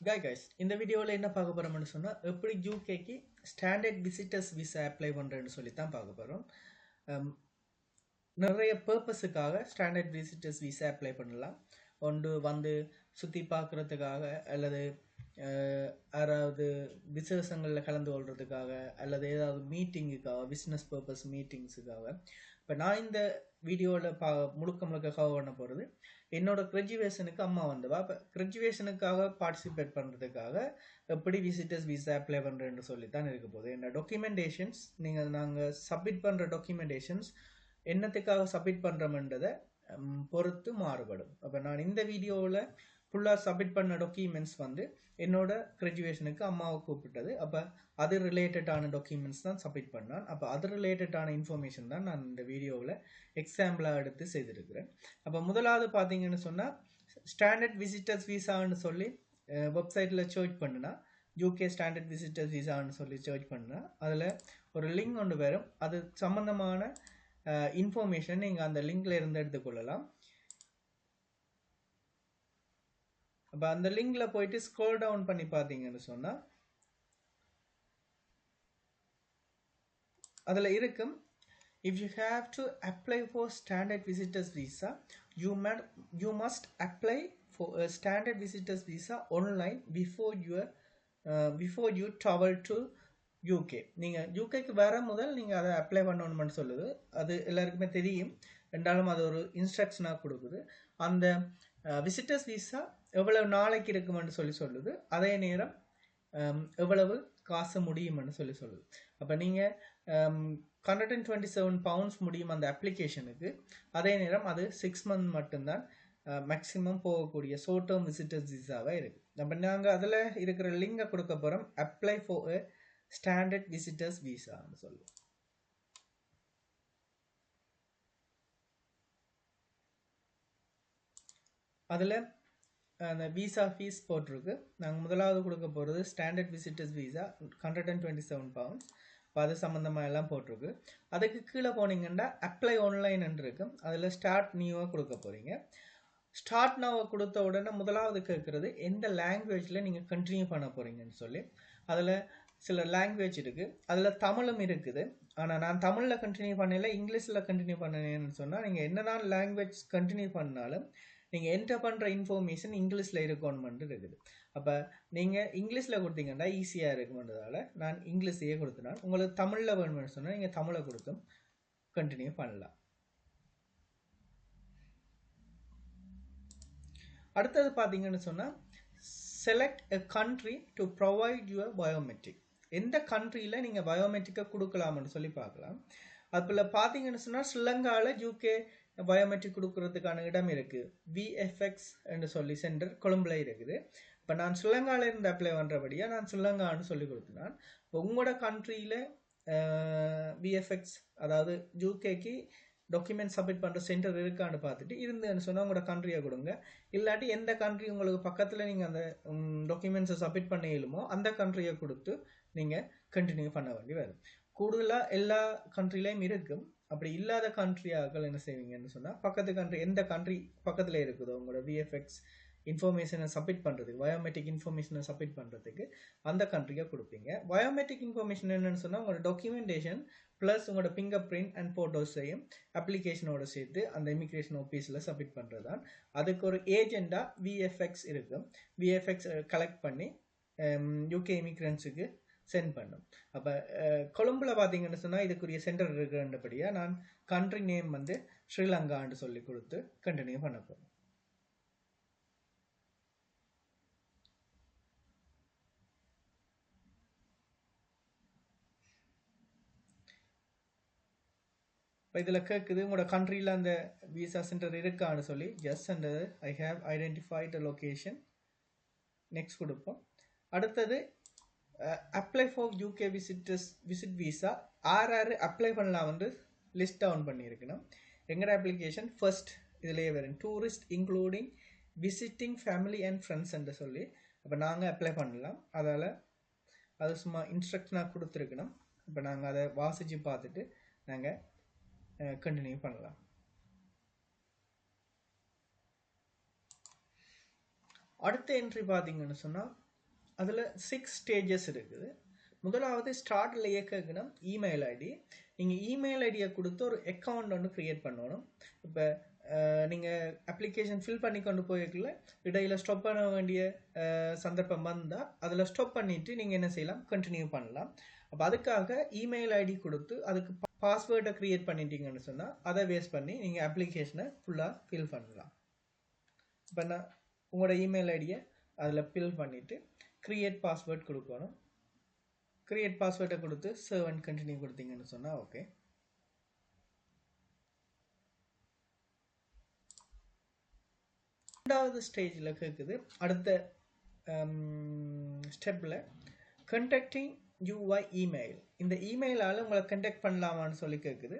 guys இந்த வீடியோவில் என்ன பார்க்க போகிறோம்னு சொன்னால் எப்படி யூகேக்கு ஸ்டாண்டர்ட் விசிட்டர்ஸ் விசா அப்ளை பண்ணுறேன்னு சொல்லி தான் பார்க்க போகிறோம். நிறைய பர்பஸுக்காக ஸ்டாண்டர்ட் விசிட்டர்ஸ் விசா அப்ளை பண்ணலாம். ஒன்று வந்து சுற்றி பார்க்குறதுக்காக, அல்லது யாராவது விசேஷங்களில் கலந்து கொள்றதுக்காக, அல்லது ஏதாவது மீட்டிங்குக்காக, பிஸ்னஸ் பர்பஸ் மீட்டிங்ஸுக்காக. இப்போ நான் இந்த வீடியோவில் முழுக்க கவர் பண்ண போகிறது என்னோட கிராஜுவேஷனுக்கு அம்மா வந்தவா. இப்போ கிராஜுவேஷனுக்காக பார்ட்டிசிபேட் பண்ணுறதுக்காக எப்படி விசிட்டர்ஸ் விசா அப்ளை பண்ணுறேன்னு சொல்லி தான் இருக்க போகுது. என்ன டாக்குமெண்டேஷன்ஸ் நாங்கள் சப்மிட் பண்ணுற டாக்குமெண்டேஷன்ஸ் என்னத்துக்காக சப்மிட் பண்ணுறோம்ன்றதை பொறுத்து மாறுபடும். அப்போ நான் இந்த வீடியோவில் ஃபுல்லாக சப்மிட் பண்ண டாக்குமெண்ட்ஸ் வந்து என்னோட கிராஜுவேஷனுக்கு அம்மாவை கூப்பிட்டது. அப்போ அது ரிலேட்டடான டாக்குமெண்ட்ஸ் தான் சப்மிட் பண்ணான். அப்போ அது ரிலேட்டடான இன்ஃபர்மேஷன் தான் நான் இந்த வீடியோவில் எக்ஸாம்பிளாக எடுத்து செய்திருக்கிறேன். அப்போ முதலாவது பார்த்தீங்கன்னு சொன்னால் ஸ்டாண்டர்ட் விசிட்டர்ஸ் விசான்னு சொல்லி வெப்சைட்டில் சர்ச் பண்ணுனா, யூகே ஸ்டாண்டர்ட் விசிட்டர்ஸ் விசான்னு சொல்லி சர்ச் பண்ணுனா அதில் ஒரு லிங்க் ஒன்று வரும். அது சம்மந்தமான இன்ஃபர்மேஷன் நீங்கள் அந்த லிங்க்ல இருந்து எடுத்துக்கொள்ளலாம். அப்போ அந்த லிங்க்ல போயிட்டு ஸ்க்ரோல் டவுன் பண்ணி பார்த்தீங்கன்னு சொன்னால் அதில் இருக்கும், if you have to apply for standard visitors visa, you must apply for a standard visitors visa online before you travel to UK. நீங்கள் யூகேக்கு வர முதல் நீங்கள் அதை அப்ளை பண்ணணும்னு சொல்லுது. அது எல்லாருக்குமே தெரியும், ரெண்டாலும் அது ஒரு இன்ஸ்ட்ரக்ஷனாக கொடுக்குது. அந்த விசிட்டர்ஸ் விசா எவ்வளவு நாளைக்கு இருக்குமென்னு சொல்லுது. அதே நேரம் எவ்வளவு காசு முடியும்னு சொல்லுது. அப்போ நீங்கள் £127 முடியும் அந்த அப்ளிகேஷனுக்கு. அதே நேரம் அது 6 months மட்டும்தான் மேக்ஸிமம் போகக்கூடிய ஷார்ட் டேர்ம் விசிட்டர்ஸ் விசாவாக இருக்குது. அப்போ நாங்கள் அதில் இருக்கிற லிங்கை கொடுக்க போகிறோம், apply for a standard visitors விசான்னு சொல்லுவோம். அதில் அந்த விசா ஃபீஸ் போட்டிருக்கு. நாங்கள் முதலாவது கொடுக்க போகிறது ஸ்டாண்டர்ட் விசிட்டர்ஸ் விசா £127. இப்போ அது சம்மந்தமாக எல்லாம் போட்டிருக்கு. அதுக்கு கீழே போனீங்கன்னா அப்ளை ஆன்லைன் இருக்கு. அதில் ஸ்டார்ட் நியூவாக கொடுக்க போகிறீங்க. ஸ்டார்ட் நோவை கொடுத்த உடனே முதலாவது கேட்குறது எந்த லாங்குவேஜில் நீங்கள் கண்டினியூ பண்ண போகிறீங்கன்னு சொல்லி. அதில் சில லாங்குவேஜ் இருக்குது, அதில் தமிழும் இருக்குது. ஆனால் நான் தமிழில் கண்டினியூ பண்ணல, இங்கிலீஷில் கண்டினியூ பண்ணேன்னு சொன்னால் நீங்கள் என்னதான் லாங்குவேஜ் கண்டினியூ பண்ணாலும் நீங்கள் என்டர் பண்ணுற இன்ஃபர்மேஷன் இங்கிலீஷில் இருக்கணுமென்று இருக்குது. அப்போ நீங்கள் இங்கிலீஷில் கொடுத்தீங்கன்னா ஈஸியாக இருக்குமென்றதால நான் இங்கிலீஷையே கொடுத்தேன். உங்களுக்கு தமிழில் வேணும்னு சொன்னால் நீங்கள் தமிழை கொடுத்தும் கண்டினியூ பண்ணலாம். அடுத்தது பார்த்தீங்கன்னு சொன்னால் select a country to provide your biometric. எந்த கண்ட்ரியில் நீங்கள் பயோமெட்ரிக்கை கொடுக்கலாம்னு சொல்லி பார்க்கலாம். அதில் பார்த்தீங்கன்னு சொன்னால் ஸ்ரீலங்காவில் யூகே பயோமெட்ரிக் கொடுக்கறதுக்கான இடம் இருக்குது. விஎஃப்எக்ஸ் என்று சொல்லி சென்டர் கொழும்புல இருக்குது. இப்போ நான் ஸ்ரீலங்காவில் இருந்து அப்ளை பண்ணுறபடியாக நான் ஸ்ரீலங்கான்னு சொல்லி கொடுத்தேன். இப்போ உங்களோட கண்ட்ரியில் விஎஃப்எக்ஸ் அதாவது யூகேக்கு டாக்குமெண்ட் சப்மிட் பண்ணுற சென்டர் இருக்கான்னு பார்த்துட்டு இருந்துன்னு சொன்னால் உங்களோட கண்ட்ரியை கொடுங்க. இல்லாட்டி எந்த கண்ட்ரி உங்களுக்கு பக்கத்தில் நீங்கள் அந்த டாக்குமெண்ட்ஸை சப்மிட் பண்ண இயலுமோ அந்த கண்ட்ரியை கொடுத்து நீங்கள் கண்டினியூ பண்ண வேண்டி வரும். கூடுதலாக எல்லா கண்ட்ரிலையும் இருக்கும். அப்படி இல்லாத கண்ட்ரியாக்கள் என்ன செய்வீங்கன்னு சொன்னால் பக்கத்து கண்ட்ரி எந்த கண்ட்ரி பக்கத்தில் இருக்குதோ உங்களோட விஎஃப்எக்ஸ் இன்ஃபர்மேஷனை சப்மிட் பண்ணுறதுக்கு, பயோமெட்ரிக் இன்ஃபர்மேஷனை சப்மிட் பண்ணுறதுக்கு அந்த கண்ட்ரியை கொடுப்பீங்க. பயோமெட்ரிக் இன்ஃபர்மேஷன் என்னன்னு சொன்னால் உங்களோட டாக்குமெண்டேஷன் ப்ளஸ் உங்களோட ஃபிங்கர் பிரிண்ட் அண்ட் ஃபோட்டோஸையும் அப்ளிகேஷனோட சேர்த்து அந்த இமிக்ரேஷன் ஆஃபீஸில் சப்மிட் பண்ணுறது தான். அதுக்கு ஒரு ஏஜெண்டாக விஎஃப்எக்ஸ் இருக்கும். விஎஃப்எக்ஸ் கலெக்ட் பண்ணி யூகே இமிக்ரன்ஸுக்கு சென்ட் பண்ணும். அப்போ கொழும்புல பார்த்தீங்கன்னு சொன்னால் இதுக்குரிய சென்டர் இருக்கிறபடியாக நான் கண்ட்ரி நேம் வந்து ஸ்ரீலங்கான்னு சொல்லி கொடுத்து கண்டினியூ பண்ண போகிறேன். இப்போ இதில் கேட்குது உங்களோட கண்ட்ரியில் அந்த விசா சென்டர் இருக்கான்னு சொல்லி. ஜஸ்ட் அந்த I have identified the location, next கொடுப்போம். அடுத்தது apply for UK visit visa ஆறு அப்ளை பண்ணலாம் வந்து லிஸ்ட் டவுன் பண்ணியிருக்கணும். எங்களோட அப்ளிகேஷன் ஃபர்ஸ்ட் இதிலேயே வரும், tourist including visiting family and friends என்று சொல்லி. அப்போ நாங்கள் அப்ளை பண்ணலாம். அதால் அது சும்மா இன்ஸ்ட்ரக்ஷனாக கொடுத்துருக்கணும். இப்போ நாங்கள் அதை வாசித்து பார்த்துட்டு நாங்கள் கண்டினியூ பண்ணலாம். அடுத்த என்ட்ரி பார்த்தீங்கன்னு சொன்னால் அதில் 6 ஸ்டேஜஸ் இருக்குது. முதலாவது ஸ்டார்டில் இயக்கணும் இமெயில் ஐடி. நீங்கள் இமெயில் ஐடியை கொடுத்து ஒரு அக்கௌண்ட் ஒன்று க்ரியேட் பண்ணணும். இப்போ நீங்கள் அப்ளிகேஷன் ஃபில் பண்ணி கொண்டு போய்க்குள்ள இடையில் ஸ்டாப் பண்ண வேண்டிய சந்தர்ப்பம் வந்தால் அதில் ஸ்டாப் பண்ணிவிட்டு நீங்கள் என்ன செய்யலாம், கண்டினியூ பண்ணலாம். அப்போ அதுக்காக இமெயில் ஐடி கொடுத்து அதுக்கு பாஸ்வேர்டை க்ரியேட் பண்ணிட்டீங்கன்னு சொன்னால் அதை பேஸ் பண்ணி நீங்கள் அப்ளிகேஷனை ஃபுல்லாக ஃபில் பண்ணலாம். இப்போ நான் உங்களோட இமெயில் ஐடியை அதில் ஃபில் பண்ணிவிட்டு க்ரியேட் பாஸ்வேர்ட் கொடுக்கணும். க்ரியேட் பாஸ்வேர்டை கொடுத்து சேவ் அண்ட் கண்டினியூ கொடுத்தீங்கன்னு சொன்னால் ஓகே. ரெண்டாவது ஸ்டேஜில் கேட்குது அடுத்த ஸ்டெப்பில் கண்டக்டிங் யூஐ இமெயில். இந்த இமெயிலால் உங்களை கண்டக்ட் பண்ணலாமான்னு சொல்லி கேட்குது.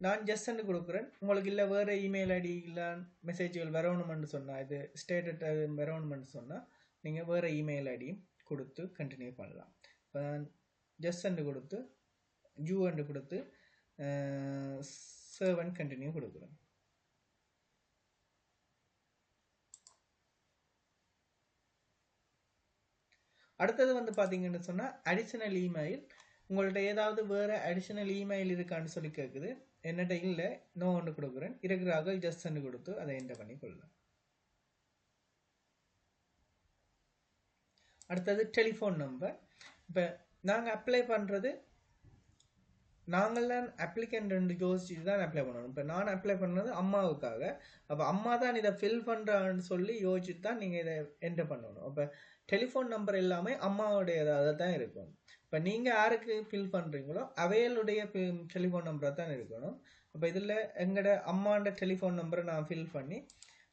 நான் ஜஸ்ட் கொடுக்குறேன். உங்களுக்கு இல்லை வேறு இமெயில் ஐடி இல்லை மெசேஜ்கள் வரணுமென்னு சொன்னால், இது ஸ்டேட்டட் வரணுமென்னு சொன்னால் நீங்கள் வேறு இமெயில் ஐடியும் கொடுத்து கண்டினியூ பண்ணலாம். இப்போ நான் ஜஸ்ட் கொடுத்து ஜூ அண்டு கொடுத்து சேவ் அண்ட் கண்டினியூ கொடுக்குறேன். அடுத்தது வந்து பார்த்தீங்கன்னு சொன்னால் அடிஷனல் இமெயில். உங்கள்கிட்ட ஏதாவது வேறு அடிஷனல் இமெயில் இருக்கான்னு சொல்லி கேட்குது. என்னட்ட இல்லை, நோ ஒன்று கொடுக்குறேன். இருக்கிறாக ஜஸ்ட் ஒன்று கொடுத்து அதை என்டர் பண்ணி கொள்ளலாம். அடுத்தது டெலிஃபோன் நம்பர். இப்போ நாங்கள் அப்ளை பண்ணுறது, நாங்கள்லாம் அப்ளிகண்ட் யோசிச்சுட்டு தான் அப்ளை பண்ணணும். இப்போ நான் அப்ளை பண்ணது அம்மாவுக்காக. அப்போ அம்மா தான் இதை ஃபில் பண்ணுறான்னு சொல்லி யோசிச்சுட்டு தான் நீங்கள் இதை என்டர் பண்ணணும். அப்போ டெலிஃபோன் நம்பர் எல்லாமே அம்மாவுடையதாக தான் இருக்கும். இப்போ நீங்கள் யாருக்கு ஃபில் பண்ணுறீங்களோ அவைகளுடைய டெலிஃபோன் நம்பராக தான் இருக்கணும். அப்போ இதில் எங்களோட அம்மாண்ட டெலிஃபோன் நம்பரை நான் ஃபில் பண்ணி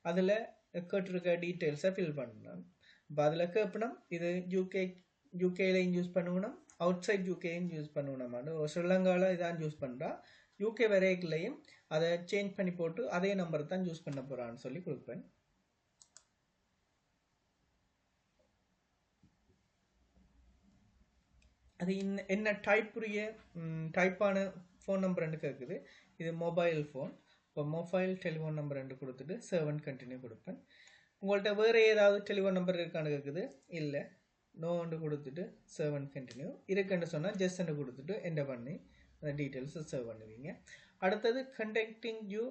அதில் கேட்டிருக்க டீட்டெயில்ஸை ஃபில் பண்ணணும். இப்போ அதில் கேட்பணும் இது யூகேலையும் யூஸ் பண்ணணும், அவுட் சைட் யூகேயும் யூஸ் பண்ணணுமான்னு. ஸ்ரீலங்காவில் இதான் யூஸ் பண்ணுறா, யூகே வரைக்குலையும் அதை சேஞ்ச் பண்ணி போட்டு அதே நம்பரை தான் யூஸ் பண்ண போகிறான்னு சொல்லி கொடுப்பேன். அது என்ன டைப்பான ஃபோன் நம்பர்னு கேட்குது. இது மொபைல் ஃபோன். இப்போ மொபைல் டெலிஃபோன் நம்பர் ரெண்டு கொடுத்துட்டு சேவ் அண்ட் கண்டினியூ கொடுப்பேன். உங்கள்கிட்ட வேறு ஏதாவது டெலிஃபோன் நம்பர் இருக்கான்னு கேட்குது. இல்லை, நோ ஒன்று கொடுத்துட்டு சேவ் அண்ட் கண்டினியூ. இருக்குன்னு சொன்னால் ஜஸ்ட் ஒன்று கொடுத்துட்டு என்டர் பண்ணி அந்த டீட்டெயில்ஸை சேவ் பண்ணுவீங்க. அடுத்தது கண்டக்டிங் யூ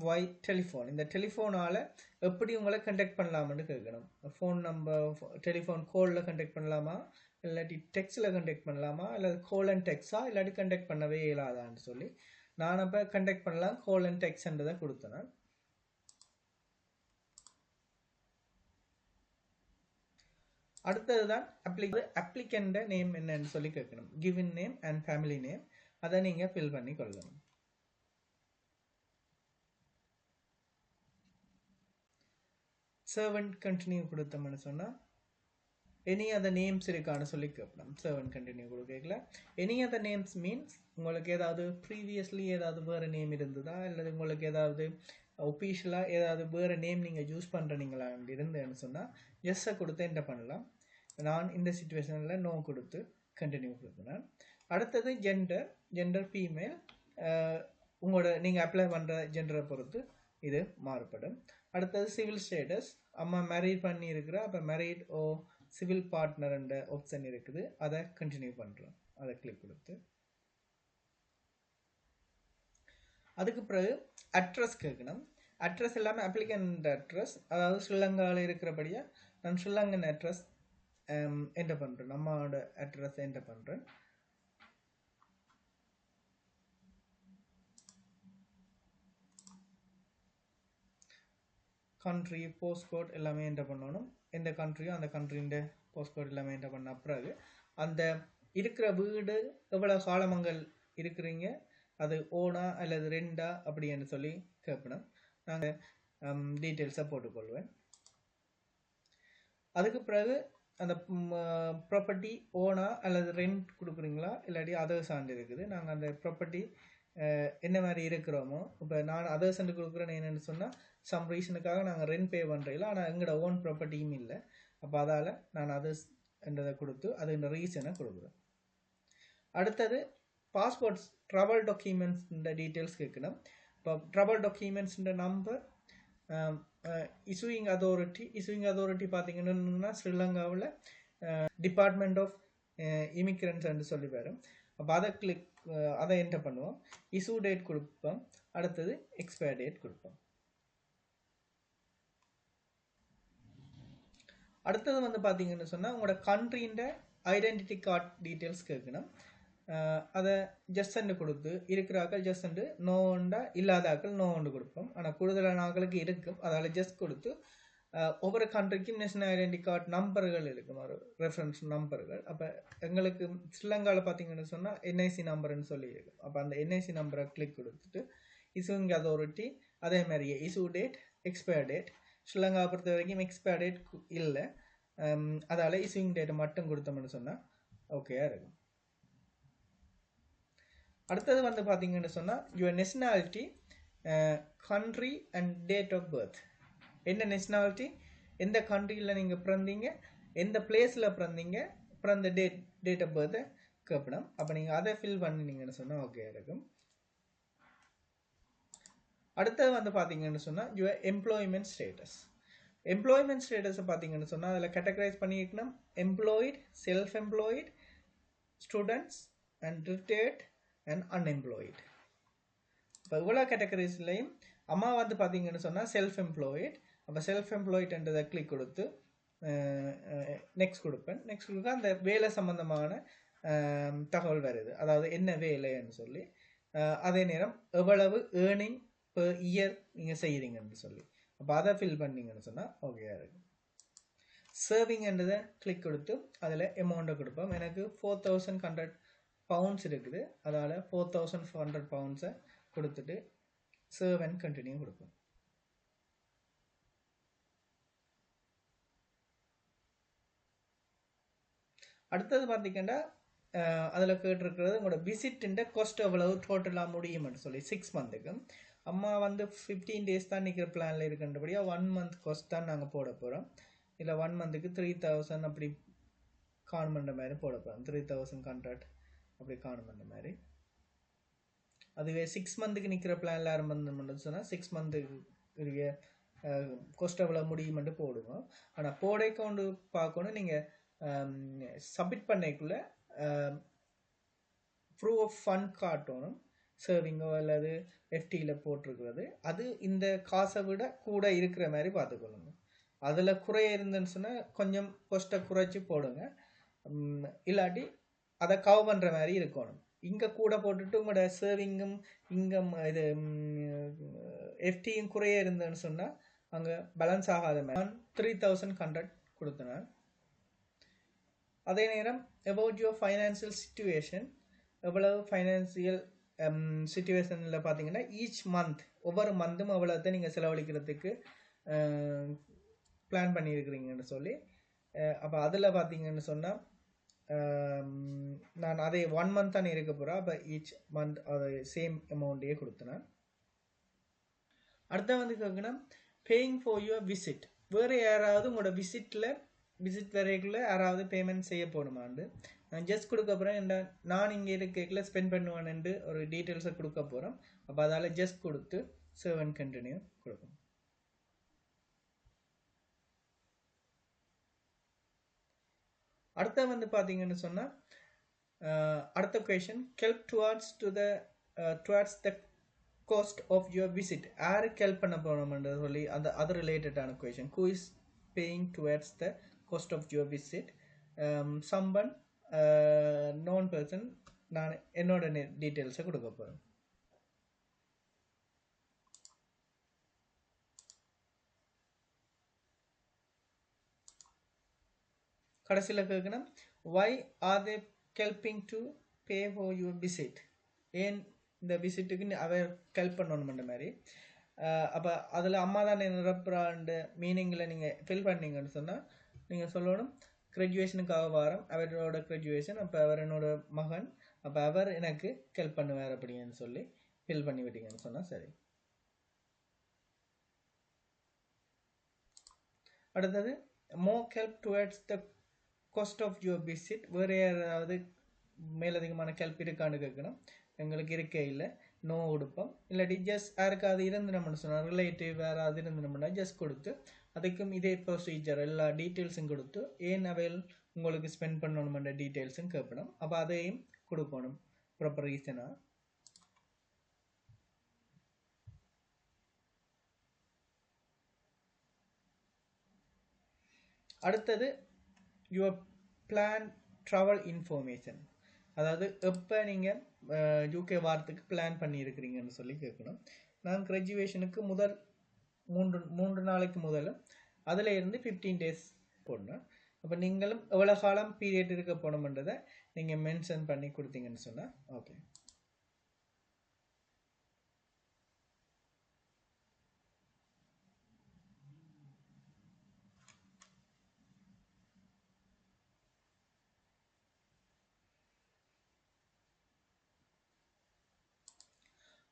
வை டெலிஃபோன். இந்த டெலிஃபோனால் எப்படி உங்களை கண்டக்ட் பண்ணலாம்னு கேட்கணும். ஃபோன் நம்பர் டெலிஃபோன் கோலில் கண்டக்ட் பண்ணலாமா, இல்லாட்டி டெக்ஸ்டில் கண்டக்ட் பண்ணலாமா, இல்லை கோல் அண்ட் டெக்ஸா, இல்லாட்டி கண்டக்ட் பண்ணவே இயலாதான்னு சொல்லி நான் அப்போ கண்டக்ட் பண்ணலாம் கோல் அண்ட் டெக்ஸ்ன்றதை கொடுத்தேன். அடுத்தது தான் அப்ளிகண்ட நேம் என்னன்னு சொல்லி கேட்கணும். Given name and family name அதை நீங்கள் ஃபில் பண்ணி கொள்ளணும். சர்வன்ட் கண்டினியூ கொடுத்தோம்னு சொன்னால் எனி அதர் நேம்ஸ் இருக்கான்னு சொல்லி கேட்கணும். சர்வன்ட் கண்டினியூ கொடுக்கல. எனி அதர் நேம்ஸ் மீன்ஸ் உங்களுக்கு ஏதாவது ப்ரீவியஸ்லி ஏதாவது வேறு நேம் இருந்ததா, இல்லை உங்களுக்கு ஏதாவது ஒஃபீஷியலாக ஏதாவது வேறு நேம் நீங்கள் யூஸ் பண்ணுறீங்களான்னு இருந்தேன்னு சொன்னால் எஸ்ஸை கொடுத்து என்டர் பண்ணலாம். நான் இந்த சிச்சுவேஷனில் நோ கொடுத்து கண்டினியூ கொடுக்குறேன். அடுத்தது ஜெண்டர் ஃபீமேல். உங்களோட நீங்கள் அப்ளை பண்ணுற ஜெண்டரை பொறுத்து இது மாறுபடும். அடுத்தது சிவில் ஸ்டேட்டஸ். அம்மா மேரீட் பண்ணி இருக்கிற, அப்போ மேரீட் ஓ சிவில் பார்ட்னர்ன்ற ஆப்ஷன் இருக்குது, அதை கண்டினியூ பண்ணுறோம். அதை கிளிக் கொடுத்து அதுக்கு பிறகு அட்ரஸ் கேட்கணும். அட்ரஸ் எல்லாமே அப்ளிகண்ட் அட்ரஸ், அதாவது ஸ்ரீலங்காவில் இருக்கிறபடியாக நான் ஸ்ரீலங்கன் அட்ரஸ் என்டர் பண்ணுறேன். நம்மளோட அட்ரஸ் என்டர் பண்ணுறேன். கண்ட்ரி போஸ்ட்கோட் எல்லாமே என்டர் பண்ணணும். எந்த கண்ட்ரியோ அந்த கண்ட்ரின்ற போஸ்ட்கோட் எல்லாமே என்டர் பண்ண பிறகு அந்த இருக்கிற வீடு எவ்வளோ காலமங்கள் இருக்கிறீங்க, அது ஓனா அல்லது ரெண்டா அப்படின்னு சொல்லி கேட்கணும். நாங்கள் டீட்டெயில்ஸை போட்டுக்கொள்வேன். அதுக்கு பிறகு அந்த ப்ராப்பர்ட்டி ஓனா அல்லது ரெண்ட் கொடுக்குறீங்களா இல்லாட்டி அதர்ஸாண்டு இருக்குது. நாங்கள் அந்த ப்ராப்பர்ட்டி என்ன மாதிரி இருக்கிறோமோ, இப்போ நான் அதர்ஸாண்டு கொடுக்குறேன்னு என்னென்னு சொன்னால் சம் ரீசனுக்காக நாங்கள் ரெண்ட் பே பண்ணுறீங்களா, ஆனால் எங்களோட ஓன் ப்ராப்பர்ட்டியும் இல்லை. அப்போ அதால் நான் அதர்ஸ் என்றதை கொடுத்து அது இந்த ரீசனை கொடுக்குறேன். அடுத்தது பாஸ்போர்ட்ஸ் ட்ராவல் டாக்குமெண்ட்ஸ்ன்ற டீட்டெயில்ஸ் கேட்கணும். இப்போ ட்ராவல் டாக்குமெண்ட்ஸ்ன்ற நம்பர், இஷ்யூயிங் அத்தாரிட்டி பார்த்தீங்கன்னா ஸ்ரீலங்காவில் டிபார்ட்மெண்ட் ஆஃப் இமிக்ரன்ஸ் சொல்லி வரும். அப்போ அதை அதை என்டர் பண்ணுவோம். இஷ்யூ டேட் கொடுப்போம். அடுத்தது எக்ஸ்பயர் டேட் கொடுப்போம். அடுத்தது வந்து பார்த்தீங்கன்னு சொன்னால் உங்களோட கண்ட்ரின்ற ஐடென்டிட்டி கார்டு டீட்டெயில்ஸ் கேட்கணும். அதை ஜஸ்ட் கொடுத்து இருக்கிற ஆக்கள் ஜஸ்ட் நோண்டா இல்லாத ஆக்கள் நோண்டு கொடுப்போம். ஆனால் கூடுதலான ஆக்களுக்கு இருக்கும். அதால் ஜஸ்ட் கொடுத்து ஒவ்வொரு கண்ட்ரிக்கும் நேஷனல் ஐடென்டி கார்டு நம்பர்கள் இருக்கும், ஒரு ரெஃபரன்ஸ் நம்பர்கள். அப்போ எங்களுக்கு ஸ்ரீலங்காவில் பார்த்தீங்கன்னு சொன்னால் என்ஐசி நம்பர்னு சொல்லி இருக்கும். அப்போ அந்த என்ஐசி நம்பரை கிளிக் கொடுத்துட்டு இஷ்யூங் அத்தாரிட்டி, அதே மாதிரியே இஷ்யூ டேட், எக்ஸ்பயர் டேட். ஸ்ரீலங்காவை பொறுத்த வரைக்கும் எக்ஸ்பயர் டேட் இல்லை, அதால் இஷ்யூங் டேட்டை மட்டும் கொடுத்தோம்னு சொன்னால் ஓகேயா இருக்கும். அடுத்தது வந்து பார்த்தீங்கன்னு சொன்னால் your nationality, country and date of birth. என்ன நேஷனாலிட்டி, எந்த கண்ட்ரியில் நீங்கள் பிறந்தீங்க, எந்த பிளேஸில் பிறந்தீங்க, பிறந்த டேட் ஆஃப் பர்த்தை கேட்கணும். அப்போ நீங்கள் அதை ஃபில் பண்ணினீங்கன்னு சொன்னால் ஓகே இருக்கும். அடுத்தது வந்து பார்த்தீங்கன்னு சொன்னால் யுவர் எம்ப்ளாய்மெண்ட் ஸ்டேட்டஸ். எம்ப்ளாய்மெண்ட் ஸ்டேட்டஸை பார்த்தீங்கன்னு சொன்னால் அதில் கேட்டகரைஸ் பண்ணிக்கணும். Employed, self employed, students and retired and unemployed. இப்போ இவ்வளோ கேட்டகரிஸ்லையும் அம்மா வந்து பார்த்தீங்கன்னு சொன்னால் செல்ஃப் எம்ப்ளாய்டு. அப்போ செல்ஃப் எம்ப்ளாய்டுன்றதை கிளிக் கொடுத்து நெக்ஸ்ட் கொடுப்பேன். நெக்ஸ்ட் கொடுக்க அந்த வேலை சம்பந்தமான தகவல் வருது, அதாவது என்ன வேலைன்னு சொல்லி, அதே நேரம் எவ்வளவு ஏர்னிங் பெர் இயர் நீங்கள் செய்கிறீங்கன்னு சொல்லி. அப்போ அதை ஃபில் பண்ணிங்கன்னு சொன்னால் ஓகேயா இருக்கும். சர்விங்ன்றதை கிளிக் கொடுத்து அதில் அமௌண்ட்டை கொடுப்போம். எனக்கு 4100 பவுண்ட்ஸ் இருக்குது, அதால் 4400 பவுண்ட்ஸை கொடுத்துட்டு சர்வ் அண்ட் கண்டினியூ கொடுப்போம். அடுத்தது பார்த்தீங்கன்னா அதில் கேட்டிருக்கிறது உங்களோட விசிட்டிൻ്റെ காஸ்ட் எவ்வளவு டோட்டலாக முடியும்னு சொல்லி 6 மந்த்துக்கு. அம்மா வந்து 15 டேஸ் தான் நிற்கிற பிளானில் இருக்கின்றபடியாக 1 மந்த் காஸ்ட் தான் நாங்கள் போட போகிறோம். இல்லை 1 மந்த்துக்கு 3000 அப்படி கான் பண்ணுற மாதிரி போட போகிறோம். 3000 கான்ட்ராக்ட் அப்படி கான் பண்ணுற மாதிரி. அதுவே 6 மந்த்துக்கு நிற்கிற பிளானில் ஆரம்பிச்சு சொன்னால் 6 மந்த்துக்கு இருக்க காஸ்ட் எவ்வளோ முடியுமென்று போடுவோம். ஆனால் போடை கொண்டு பார்க்கணும், நீங்கள் சப்மிட் பண்ணிக்குள்ளே ப்ரூஃப் ஆஃப் ஃபண்ட் காட்டணும். சேவிங்கோ அல்லது எஃப்டியில் போட்டிருக்கிறது அது இந்த காசை விட கூட இருக்கிற மாதிரி பார்த்துக்கொள்ளுங்க. அதில் குறைய இருந்துன்னு சொன்னால் கொஞ்சம் கொஸ்ட்டை குறைச்சி போடுங்க, இல்லாட்டி அதை கவர் பண்ணுற மாதிரி இருக்கணும். இங்கே கூட போட்டுட்டு உங்களோட சேவிங்கும் இங்கம் இது எஃப்டியும் குறைய இருந்துன்னு சொன்னால் அங்கே பேலன்ஸ் ஆகாத மாதிரி 3100 கொடுத்தேன். அதே நேரம் அபவுட் யுவர் ஃபைனான்சியல் சிச்சுவேஷன், எவ்வளவு ஃபைனான்சியல் சிச்சுவேஷனில் பார்த்தீங்கன்னா ஈச் மந்த் ஒவ்வொரு மந்த்தும் அவ்வளோத்தை நீங்கள் செலவழிக்கிறதுக்கு பிளான் பண்ணியிருக்கிறீங்கன்னு சொல்லி. அப்போ அதில் பார்த்தீங்கன்னு சொன்னால் நான் அதே 1 மந்த் தான் இருக்க போகிறேன். அப்போ ஈச் மந்த் அதை சேம் அமௌண்ட்டையே கொடுத்தேன். அடுத்த வந்து கேட்கணும் பேயிங் ஃபார் யுவர் விசிட். வேறு யாராவது உங்களோட விசிட் வரைக்குள்ள யாராவது பேமெண்ட் செய்ய போகணுமாண்டு நான் ஜஸ்ட் கொடுக்க போகிறேன். நான் இங்கே இருக்கல ஸ்பெண்ட் பண்ணுவேன்ட்டு ஒரு டீட்டெயில்ஸை கொடுக்க போகிறோம். அப்போ அதால் ஜஸ்ட் கொடுத்து சேவ் அண்ட் கண்டினியூ கொடுக்கும். அடுத்த வந்து பார்த்தீங்கன்னு சொன்னால் அடுத்த question help towards the cost of your visit. யாருக்கு ஹெல்ப் பண்ண போகிறோம்ன்றது சொல்லி அது ரிலேட்டடான question. Who is paying towards the cost of your visit, someone known person. நான் என்னோட டீட்டெயில்ஸை கொடுக்க போகிறேன். கடைசியில் கேட்கணும் why are they helping to pay for your visit. ஏன் இந்த விசிட்டுக்கு அவர் ஹெல்ப் பண்ணணுமென்ற மாதிரி. அப்போ அதில் அம்மா தான் நிரப்புறாண்டு மீனிங்கில் நீங்கள் ஃபில் பண்ணீங்கன்னு சொன்னால் நீங்கள் சொல்லணும் கிராஜுவேஷனுக்காக வாரம், அவரோட கிராஜுவேஷன், அப்போ அவர் என்னோட மகன், அப்போ அவர் எனக்கு ஹெல்ப் பண்ணுவார் அப்படின்னு சொல்லி ஃபில் பண்ணி விட்டீங்கன்னு சொன்னால் சரி. அடுத்தது more help towards the cost of your visit. வேறு யாராவது மேலதிகமான ஹெல்ப் இருக்கான்னு கேட்கணும். எங்களுக்கு இருக்கே இல்லை, நோ கொடுப்போம். இல்லாட்டி ஜஸ்ட் யாருக்காவது இருந்துனோம்னு சொன்னால் ரிலேட்டிவ் யாராவது இருந்துனோம்னா ஜஸ்ட் கொடுத்து அதுக்கும் இதே ப்ரொசீஜர் எல்லா டீட்டெயில்ஸும் கொடுத்து ஏன் அவைல் உங்களுக்கு ஸ்பெண்ட் பண்ணணுமென்ற டீட்டெயில்ஸும் கேட்கணும். அப்போ அதையும் கொடுக்கணும் ப்ராப்பர் ரீசனாக. அடுத்தது யுவர் பிளான் ட்ராவல் இன்ஃபர்மேஷன், அதாவது எப்போ நீங்கள் யூகே வாரத்துக்கு பிளான் பண்ணியிருக்கிறீங்கன்னு சொல்லி கேட்கணும். நான் கிராஜுவேஷனுக்கு முதல் மூன்று நாளைக்கு முதல்ல அதில் இருந்து 15 days போடணும். அப்போ நீங்களும் எவ்வளோ காலம் பீரியட் இருக்க போகணுன்றதை நீங்கள் மென்ஷன் பண்ணி கொடுத்தீங்கன்னு சொன்னால் ஓகே.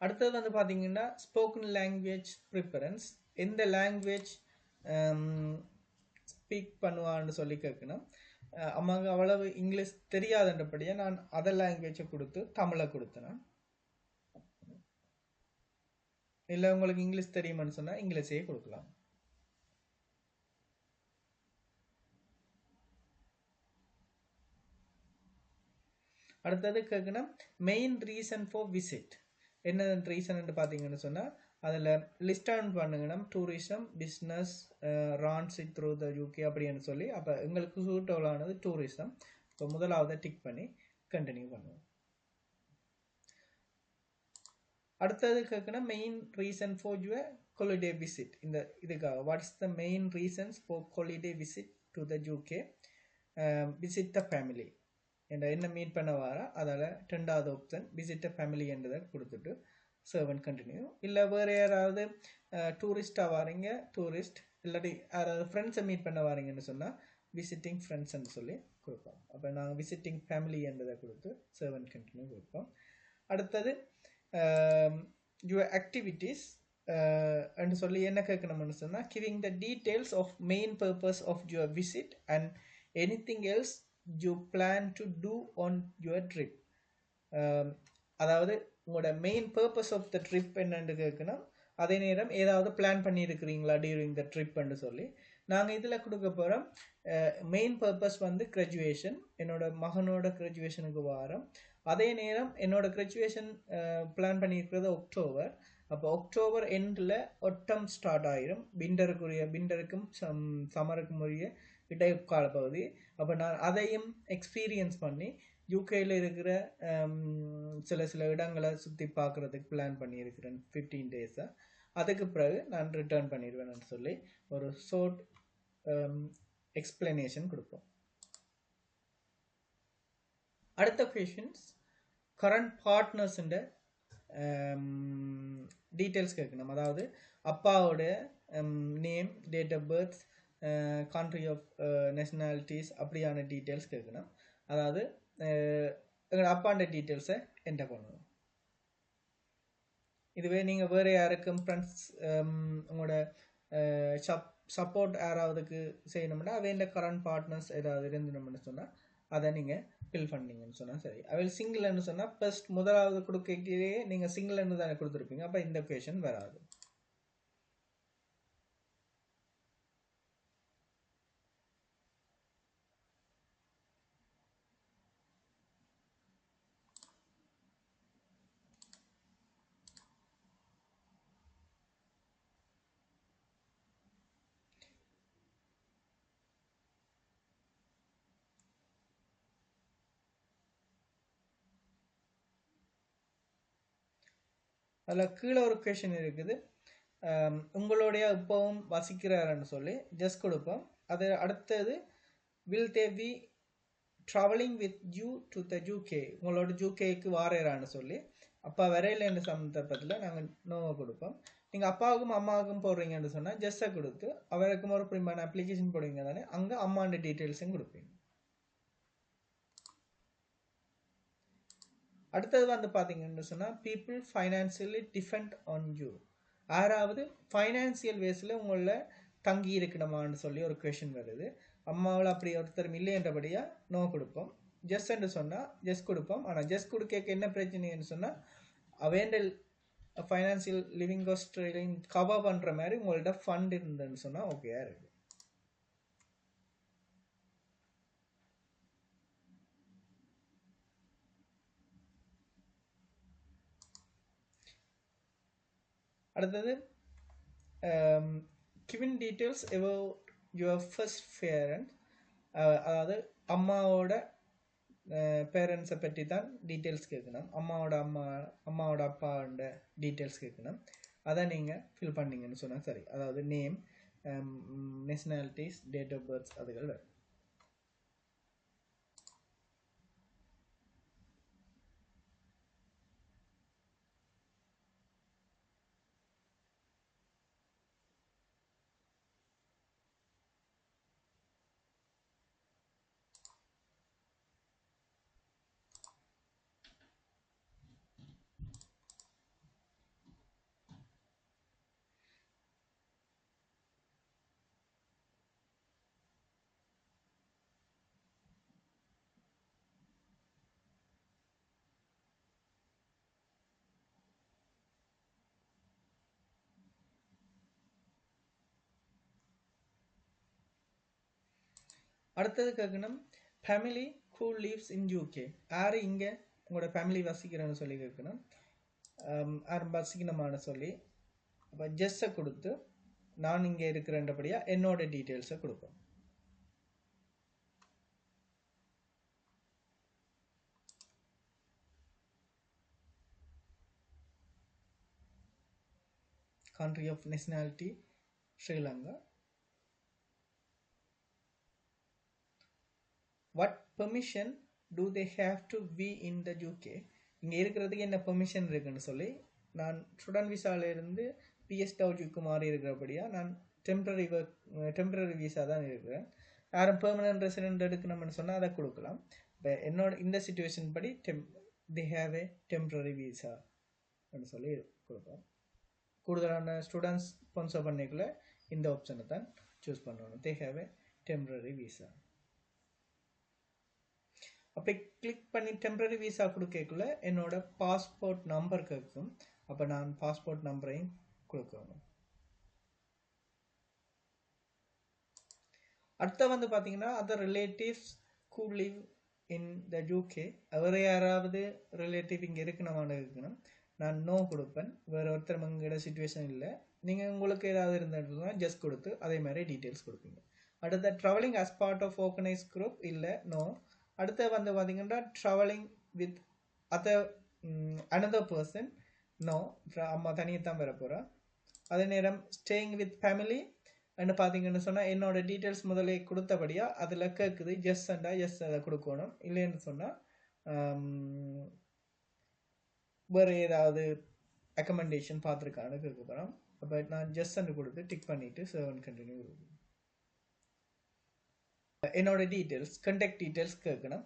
அடுத்தது வந்து பார்த்தீங்கன்னா ஸ்போக்கன் லாங்குவேஜ் ப்ரிஃபரன்ஸ், எந்த லாங்குவேஜ் ஸ்பீக் பண்ணுவான்னு சொல்லி கேட்கணும். அம்மாங்க அவ்வளவு இங்கிலீஷ் தெரியாதுன்றபடியாக நான் அதர் லாங்குவேஜை கொடுத்து தமிழை கொடுத்தேன். இல்லை உங்களுக்கு இங்கிலீஷ் தெரியுமான்னு சொன்னால் இங்கிலீஷே கொடுக்கலாம். அடுத்தது கேட்கணும் மெயின் ரீசன் ஃபார் விசிட், என்ன ரீசன் பார்த்தீங்கன்னு சொன்னால் அதில் லிஸ்ட் டவுன் பண்ணுங்கன்னா tourism, business, transit through the UK அப்படின்னு சொல்லி. அப்போ எங்களுக்கு சூட்டபுளானது டூரிசம். இப்போ முதலாவது டிக் பண்ணி கண்டினியூ பண்ணுவோம். அடுத்தது கேட்கணும் main reason for your holiday visit, இந்த இதுக்காக what is the main reasons for holiday visit to the UK, visit the family என்ன மீட் பண்ண வர. அதால் ரெண்டாவது ஆப்ஷன் விசிட் த ஃபேமிலி என்றதை கொடுத்துட்டு சர்வன் கண்டினியூ. இல்லை வேறு யாராவது டூரிஸ்டாக வாரீங்க, டூரிஸ்ட் இல்லாட்டி யாராவது ஃப்ரெண்ட்ஸை மீட் பண்ண வாரீங்கன்னு சொன்னால் விசிட்டிங் ஃப்ரெண்ட்ஸ்ன்னு சொல்லி கொடுப்போம். அப்போ நாங்கள் விசிட்டிங் ஃபேமிலி என்றதை கொடுத்து சர்வன் கண்டினியூ கொடுப்போம். அடுத்தது யுவர் ஆக்டிவிட்டீஸ் என்று சொல்லி என்ன கேட்கணும்னு சொன்னால் giving the details of main purpose of your visit and anything else you plan to do on your trip. அதாவது உங்களோட main purpose of the trip என்னன்னு கேட்கணும். அதே நேரம் ஏதாவது பிளான் பண்ணியிருக்கிறீங்களா டியூரிங் த ட்ரிப்னு சொல்லி. நாங்கள் இதில் கொடுக்க போகிறோம் மெயின் பர்பஸ் வந்து கிராஜுவேஷன், என்னோட மகனோட கிராஜுவேஷனுக்கு வாரம். அதே நேரம் என்னோட கிராஜுவேஷன் பிளான் பண்ணியிருக்கிறது அக்டோபர். அப்போ அக்டோபர் எண்டில் ஒட்டம் ஸ்டார்ட் ஆகிரும், விண்டருக்கும் சம்மருக்கும் உரிய இடைக்கால பகுதி. அப்போ நான் அதையும் எக்ஸ்பீரியன்ஸ் பண்ணி யூகேயில் இருக்கிற சில இடங்களை சுற்றி பார்க்குறதுக்கு பிளான் பண்ணியிருக்கிறேன் 15 days. அதுக்கு பிறகு நான் ரிட்டர்ன் பண்ணிடுவேன்னு சொல்லி ஒரு ஷார்ட் எக்ஸ்பிளனேஷன் கொடுப்போம். அடுத்த கொஷின்ஸ் கரண்ட் பார்ட்னர்ஸுன்ற டீட்டெயில்ஸ் கேட்கணும். அதாவது அப்பாவோட name, date of birth, country of nationalities அப்படியான டீட்டெயில்ஸ் கேட்கணும். அதாவது எங்களோட அப்பாண்ட டீட்டெயில்ஸை என்டர் பண்ணுவோம். இதுவே நீங்கள் வேறு யாருக்கும் ஃப்ரெண்ட்ஸ் உங்களோட சப்போர்ட் யாராவதுக்கு செய்யணும்னா அவையில் கரண்ட் பார்ட்னர்ஸ் ஏதாவது இருந்தணும்னு சொன்னால் அதை நீங்கள் ஃபில் பண்ணீங்கன்னு சொன்னால் சரி. அவையில் சிங்கிள்னு சொன்னால் ஃபர்ஸ்ட் முதலாவது கொடுக்கவே நீங்கள் சிங்கிள்னு தானே கொடுத்துருப்பீங்க. அப்போ இந்த கொஷன் வராது. அதில் கீழே ஒரு கொஷின் இருக்குது, உங்களுடைய இப்போவும் வசிக்கிறாருன்னு சொல்லி ஜஸ்ட் கொடுப்போம். அது அடுத்தது will they be travelling with you to the UK, உங்களோட யூகேக்கு வாரேரான்னு சொல்லி. அப்பா வரையில என்ற சந்தர்ப்பத்தில் நாங்கள் நோவை கொடுப்போம். நீங்கள் அப்பாவுக்கும் அம்மாவுக்கும் போடுறீங்கன்னு சொன்னால் ஜஸ்ட்டை கொடுத்து அவருக்கும் ஒரு பிரிமான அப்ளிகேஷன் போடுவீங்க தானே, அங்கே அம்மாண்ட டீட்டெயில்ஸும் கொடுப்பீங்க. அடுத்தது வந்து பார்த்தீங்கன்னு சொன்னால் people financially depend on you, யாராவது ஃபைனான்சியல் வேஸில் உங்களை தங்கி இருக்கணுமான்னு சொல்லி ஒரு கொஷின் வருது. அம்மாவில் அப்படி ஒருத்தரும் இல்லைன்றபடியாக நோ கொடுப்போம். ஜஸ்ட்ன்னு சொன்னால் ஜஸ்ட் கொடுப்போம். ஆனால் ஜஸ்ட் கொடுக்க என்ன பிரச்சனைன்னு சொன்னால் அவேண்ட ஃபைனான்சியல் லிவிங் காஸ்ட் கவர் பண்ணுற மாதிரி உங்கள்ட்ட ஃபண்ட் இருந்ததுன்னு சொன்னால் ஓகேயா இருக்குது. அடுத்தது given details about your first parent, அதாவது அம்மாவோட பேரண்ட்ஸை பற்றி தான் டீட்டெயில்ஸ் கேட்கணும். அம்மாவோட அப்பாவோட டீட்டெயில்ஸ் கேட்கணும். அதை நீங்கள் ஃபில் பண்ணீங்கன்னு சொன்னால் சரி. அதாவது name, nationalities, date of birth அதுகள் வரும். அடுத்தது கேட்கணும் family who lives in UK, யார் இங்கே உங்களோட ஃபேமிலி வசிக்கிறேன்னு சொல்லி கேட்கணும். யார் வசிக்கணுமான்னு சொல்லி அப்போ ஜஸ்ஸை கொடுத்து நான் இங்கே இருக்கிறேன்றபடியாக என்னோட டீட்டெயில்ஸை கொடுப்போம். country of nationality Sri Lanka. What permission do they have to be in the UK? இங்கே இருக்கிறதுக்கு என்ன பெர்மிஷன் இருக்குன்னு சொல்லி நான் ஸ்டூடெண்ட் விசாவில் இருந்து பிஎஸ்டபிள்யூக்கு மாறி இருக்கிறபடியாக நான் டெம்பரரி விசா தான் இருக்கிறேன். யாரும் பெர்மனன்ட் ரெசிடென்ட் எடுக்கணும்னு சொன்னால் அதை கொடுக்கலாம். இப்போ என்னோட இந்த சிச்சுவேஷன் படி they have a temporary visa அப்படின்னு சொல்லி கொடுப்போம். கூடுதலான ஸ்டூடெண்ட்ஸ் ஸ்பான்சர் பண்ணிக்கல இந்த ஆப்ஷனை தான் சூஸ் பண்ணணும். they have a temporary visa. அப்போ கிளிக் பண்ணி டெம்பரரி விசா கொடுக்கக்குள்ள என்னோட பாஸ்போர்ட் நம்பர் கேட்கும். அப்போ நான் பாஸ்போர்ட் நம்பரையும் கொடுக்கணும். அடுத்த வந்து பார்த்தீங்கன்னா other relatives who live in the UK, வேறு யாராவது ரிலேட்டிவ் இங்கே இருக்கணுமான்னு இருக்கணும். நான் நோ கொடுப்பேன். வேறு ஒருத்தர் உங்களோட சிச்சுவேஷன் இல்லை, நீங்கள் உங்களுக்கு ஏதாவது இருந்ததுன்னா ஜஸ்ட் கொடுத்து அதே மாதிரி டீட்டெயில்ஸ் கொடுப்பீங்க. அடுத்த travelling as part of organized group இல்லை, நோ. அடுத்து வந்து பார்த்தீங்கன்னா travelling with another person, no. அம்மா தனியாக தான் வர போகிறா. அதே நேரம் ஸ்டேயிங் வித் ஃபேமிலி என்ன பார்த்தீங்கன்னு சொன்னால் என்னோட டீட்டெயில்ஸ் முதலே கொடுத்தபடியாக அதில் கேட்குது ஜஸ்ட் அண்டா ஜஸ்ட் அதை கொடுக்கணும். இல்லைன்னு சொன்னால் வேறு ஏதாவது ரெக்கமெண்டேஷன் பார்த்துருக்கான்னு கேட்க போகிறோம். அப்போ நான் ஜஸ்ட் அண்டு கொடுத்து டிக் பண்ணிவிட்டு சேவ் அண்ட் கண்டினியூ கொடுக்கணும். என்னோட டீட்டெயில்ஸ் கண்டெக்ட் டீட்டெயில்ஸ் கேட்கணும்.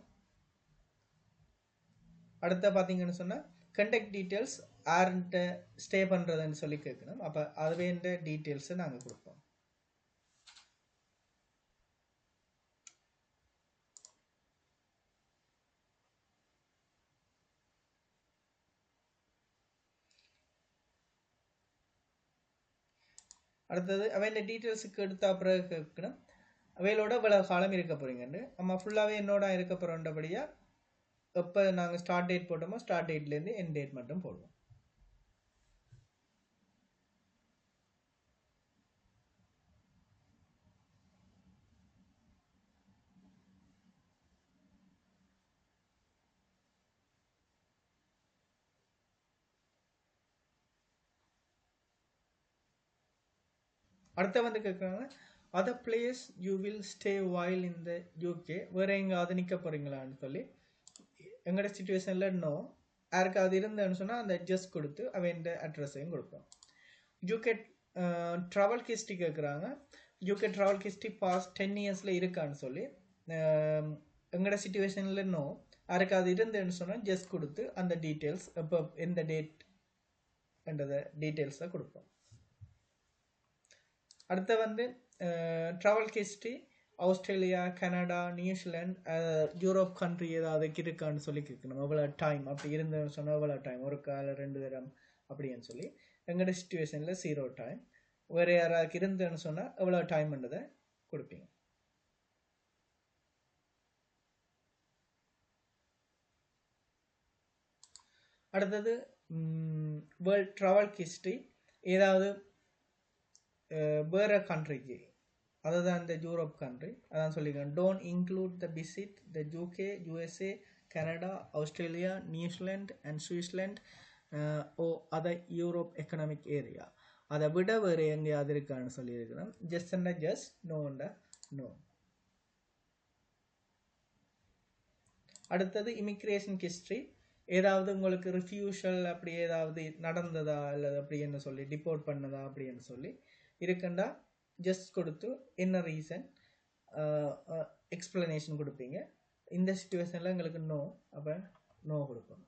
அடுத்த பார்த்தீங்கன்னு சொன்னால் கண்டெக்ட் டீட்டெயில்ஸ் யார்கிட்ட ஸ்டே பண்ணுறதுன்னு சொல்லி கேட்கணும். அப்போ அதுவே இந்த டீட்டெயில்ஸை நாங்கள் கொடுப்போம். அடுத்தது அவன் டீட்டெயில்ஸுக்கு எடுத்த பிறகு கேட்கணும் அவையோட இவ்வளோ காலம் இருக்க போகிறீங்கன்னு. நம்ம ஃபுல்லாகவே என்னோட இருக்க போகிறோன்றபடியாக எப்போ நாங்கள் ஸ்டார்ட் டேட் போட்டோமோ ஸ்டார்ட் டேட்லேருந்து என் டேட் மட்டும் போடுவோம். அடுத்த வந்து கேட்குறாங்க other place you will stay while in the UK, வேறு எங்கேயாவது நிற்க போகிறீங்களான்னு சொல்லி எங்களோட சிச்சுவேஷனில் நோ. யாருக்காவது இருந்தேன்னு சொன்னால் அந்த அட்ஜஸ்ட் கொடுத்து அவன் அட்ரஸையும் கொடுப்போம். யூகே ட்ராவல் ஹிஸ்ட்ரி கேட்குறாங்க. யூகே ட்ராவல் ஹிஸ்ட்ரி பாஸ்ட் 10 இயர்ஸில் இருக்கான்னு சொல்லி எங்களோட சிச்சுவேஷனில் நோ. யாருக்காவது இருந்தேன்னு சொன்னால் ஜஸ்ட் கொடுத்து அந்த டீட்டெயில்ஸ் எப்போ எந்த டேட் என்றதை டீட்டெயில்ஸை கொடுப்போம். அடுத்த வந்து travel history Australia, Canada, New Zealand, Europe country ஏதாவது இருக்கான்னு சொல்லி கேட்கணும். எவ்வளோ டைம் அப்படி இருந்தேன்னு சொன்னால் எவ்வளோ டைம், ஒரு கால 2 தரம் அப்படின்னு சொல்லி எங்களோட சிச்சுவேஷனில் 0 டைம். வேறு யாராவது இருந்தேன்னு சொன்னால் எவ்வளோ டைம்ன்றதை கொடுப்பீங்க. அடுத்தது வேர்ல்ட் ட்ராவல் ஹிஸ்ட்ரி ஏதாவது வேற கண்ட்ரிக்கு, அதுதான் இந்த யூரோப் கண்ட்ரி அதான் சொல்லிக்கிறேன். Don't include the visit the UK, USA, Canada, Australia, New Zealand and Switzerland or other Europe economic area. அதை விட வேறு எங்கேயாவது இருக்கான்னு சொல்லியிருக்கிறோம். Just no. அடுத்தது இமிக்ரேஷன் ஹிஸ்ட்ரி. ஏதாவது உங்களுக்கு ரிஃப்யூஷல் அப்படி ஏதாவது நடந்ததா அல்லது அப்படின்னு சொல்லி டிபோர்ட் பண்ணதா அப்படின்னு சொல்லி இருக்குண்டா ஜஸ்ட் கொடுத்து என்ன ரீசன் எக்ஸ்பிளனேஷன் கொடுப்பீங்க. இந்த சிச்சுவேஷனில் எங்களுக்கு நோ, அப்போ நோ கொடுப்போம்.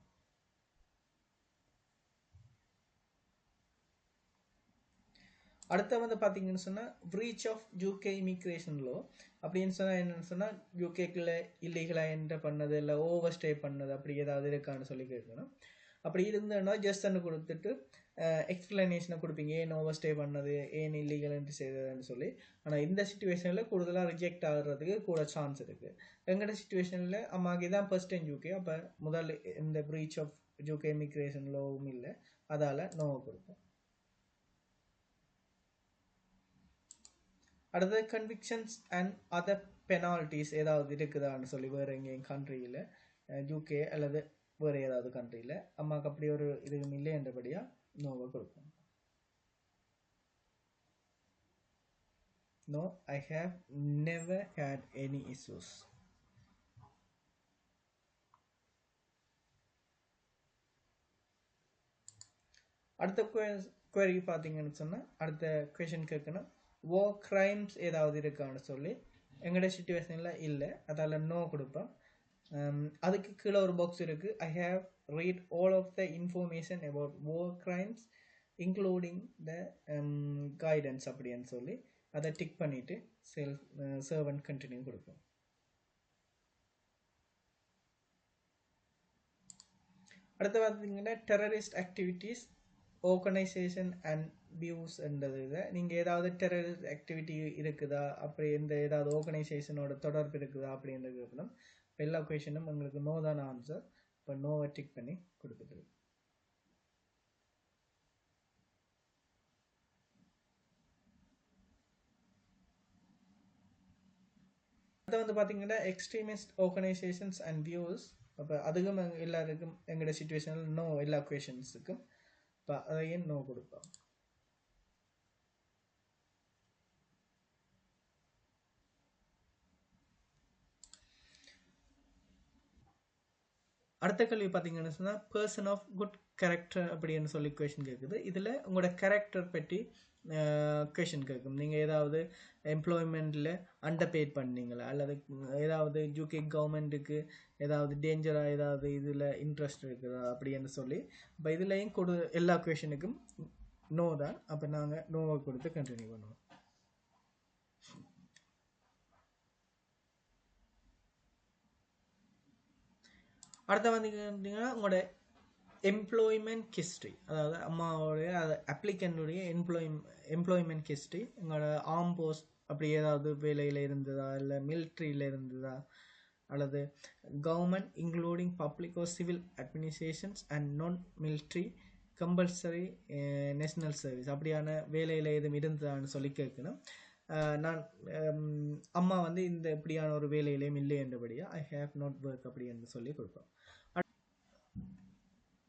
அடுத்த வந்து பார்த்தீங்கன்னு சொன்னால் breach of UK immigration law அப்படின்னு சொன்னால் என்னென்னு சொன்னால் யூகேக்குள்ள இல்லீகலாக என்டர் பண்ணது இல்லை ஓவர் ஸ்டே பண்ணது அப்படி ஏதாவது இருக்கான்னு சொல்லி கேட்கணும். அப்படி இருந்ததுன்னா ஜஸ்ட் அன்னு கொடுத்துட்டு எக்ஸ்பிளனேஷனை கொடுப்பீங்க, ஏன் ஓவர் ஸ்டே பண்ணது, ஏன் இல்லீகல் என்று செய்ததுன்னு சொல்லி. ஆனால் இந்த சிச்சுவேஷனில் கூடுதலாக ரிஜெக்ட் ஆகிறதுக்கு கூட சான்ஸ் இருக்குது. எங்களோட சிச்சுவேஷனில் அம்மாக்கு தான் ஃபர்ஸ்ட் டைம் யூகே, அப்போ முதல்ல இந்த ப்ரீச் ஆஃப் யூகே இமிக்ரேஷன் லோவும் இல்லை, அதால் நோவை கொடுப்போம். அடுத்தது கன்விக்ஷன்ஸ் அண்ட் அதர் பெனால்ட்டிஸ் ஏதாவது இருக்குதான்னு சொல்லி வேறு எங்கேயும் கண்ட்ரியில் யூகே அல்லது வேறு ஏதாவது கண்ட்ரியில் அம்மாவுக்கு அப்படி ஒரு இதுவும் இல்லை என்றபடியாக நோவை கொடுப்போம். No, I have never had any issues. அடுத்த குவரி பார்த்தீங்கன்னு சொன்னால் அடுத்த கொஷின் கேட்கணும், war crimes ஏதாவது இருக்கான்னு சொல்லி. எங்களோட சிச்சுவேஷனில் இல்லை, அதால் நோ கொடுப்போம். அதுக்கு கீழே ஒரு பாக்ஸ் இருக்குது, I have read all of the information about war crimes including the guidance அப்படின்னு சொல்லி அதை டிக் பண்ணிவிட்டு சர்வன்ட் கண்டினியூ கொடுப்போம். அடுத்து பார்த்தீங்கன்னா terrorist activities organisation and views என்றது இதை நீங்கள் ஏதாவது டெரரிஸ்ட் ஆக்டிவிட்டி இருக்குதா, அப்படி எந்த ஏதாவது ஆர்கனைசேஷனோட தொடர்பு இருக்குதா அப்படின்றது கேட்கணும். எல்லா கொஷனும் உங்களுக்கு நோ தான ஆன்சர், இப்போ நோவை டிக் பண்ணி கொடுக்குது. அதை வந்து பார்த்தீங்கன்னா எக்ஸ்ட்ரீமிஸ்ட் ஆர்கனைசேஷன்ஸ் அண்ட் வியூஸ், அப்போ அதுக்கும் எல்லாருக்கும் எங்களோட சிச்சுவேஷனில் நோ எல்லா கொஷன்ஸுக்கும், இப்போ அதையும் நோ கொடுப்போம். அடுத்த கேள்வி பார்த்தீங்கன்னு சொன்னால் பர்சன் ஆஃப் குட் கேரக்டர் அப்படின்னு சொல்லி கொஷின் கேட்குது. இதில் உங்களோட கேரக்டர் பற்றி கொஷின் கேட்கும். நீங்கள் ஏதாவது எம்ப்ளாய்மெண்ட்டில் அண்டர்பேட் பண்ணீங்களா, அல்லது ஏதாவது யூகே கவர்மெண்ட்டுக்கு ஏதாவது டேஞ்சராக ஏதாவது இதில் இன்ட்ரெஸ்ட் இருக்குதா அப்படின்னு சொல்லி. இப்போ இதுலேயும் எல்லா கொஷனுக்கும் நோ தான், அப்போ நாங்கள் நோவை கொடுத்து கண்டினியூ பண்ணுவோம். அடுத்த வந்தீங்கன்னா உங்களோட எம்ப்ளாய்மெண்ட் ஹிஸ்ட்ரி, அதாவது அம்மாவோடைய அப்ளிகண்ட்டுடைய எம்ப்ளாய்மெண்ட் ஹிஸ்ட்ரி, உங்களோட ஆர்ம் போஸ்ட் அப்படி ஏதாவது வேலையில் இருந்ததா, இல்லை மிலிட்ரியில் இருந்ததா, அல்லது government including public R civil administrations and நான் மிலிட்ரி கம்பல்சரி நேஷனல் சர்வீஸ் அப்படியான வேலையில் எதுவும் இருந்ததான்னு சொல்லி கேட்கணும். நான் அம்மா வந்து இந்த இப்படியான ஒரு வேலையிலையும் இல்லை என்றபடியாக ஐ ஹேவ் நாட் ஒர்க் அப்படின்னு சொல்லி கொடுப்போம்.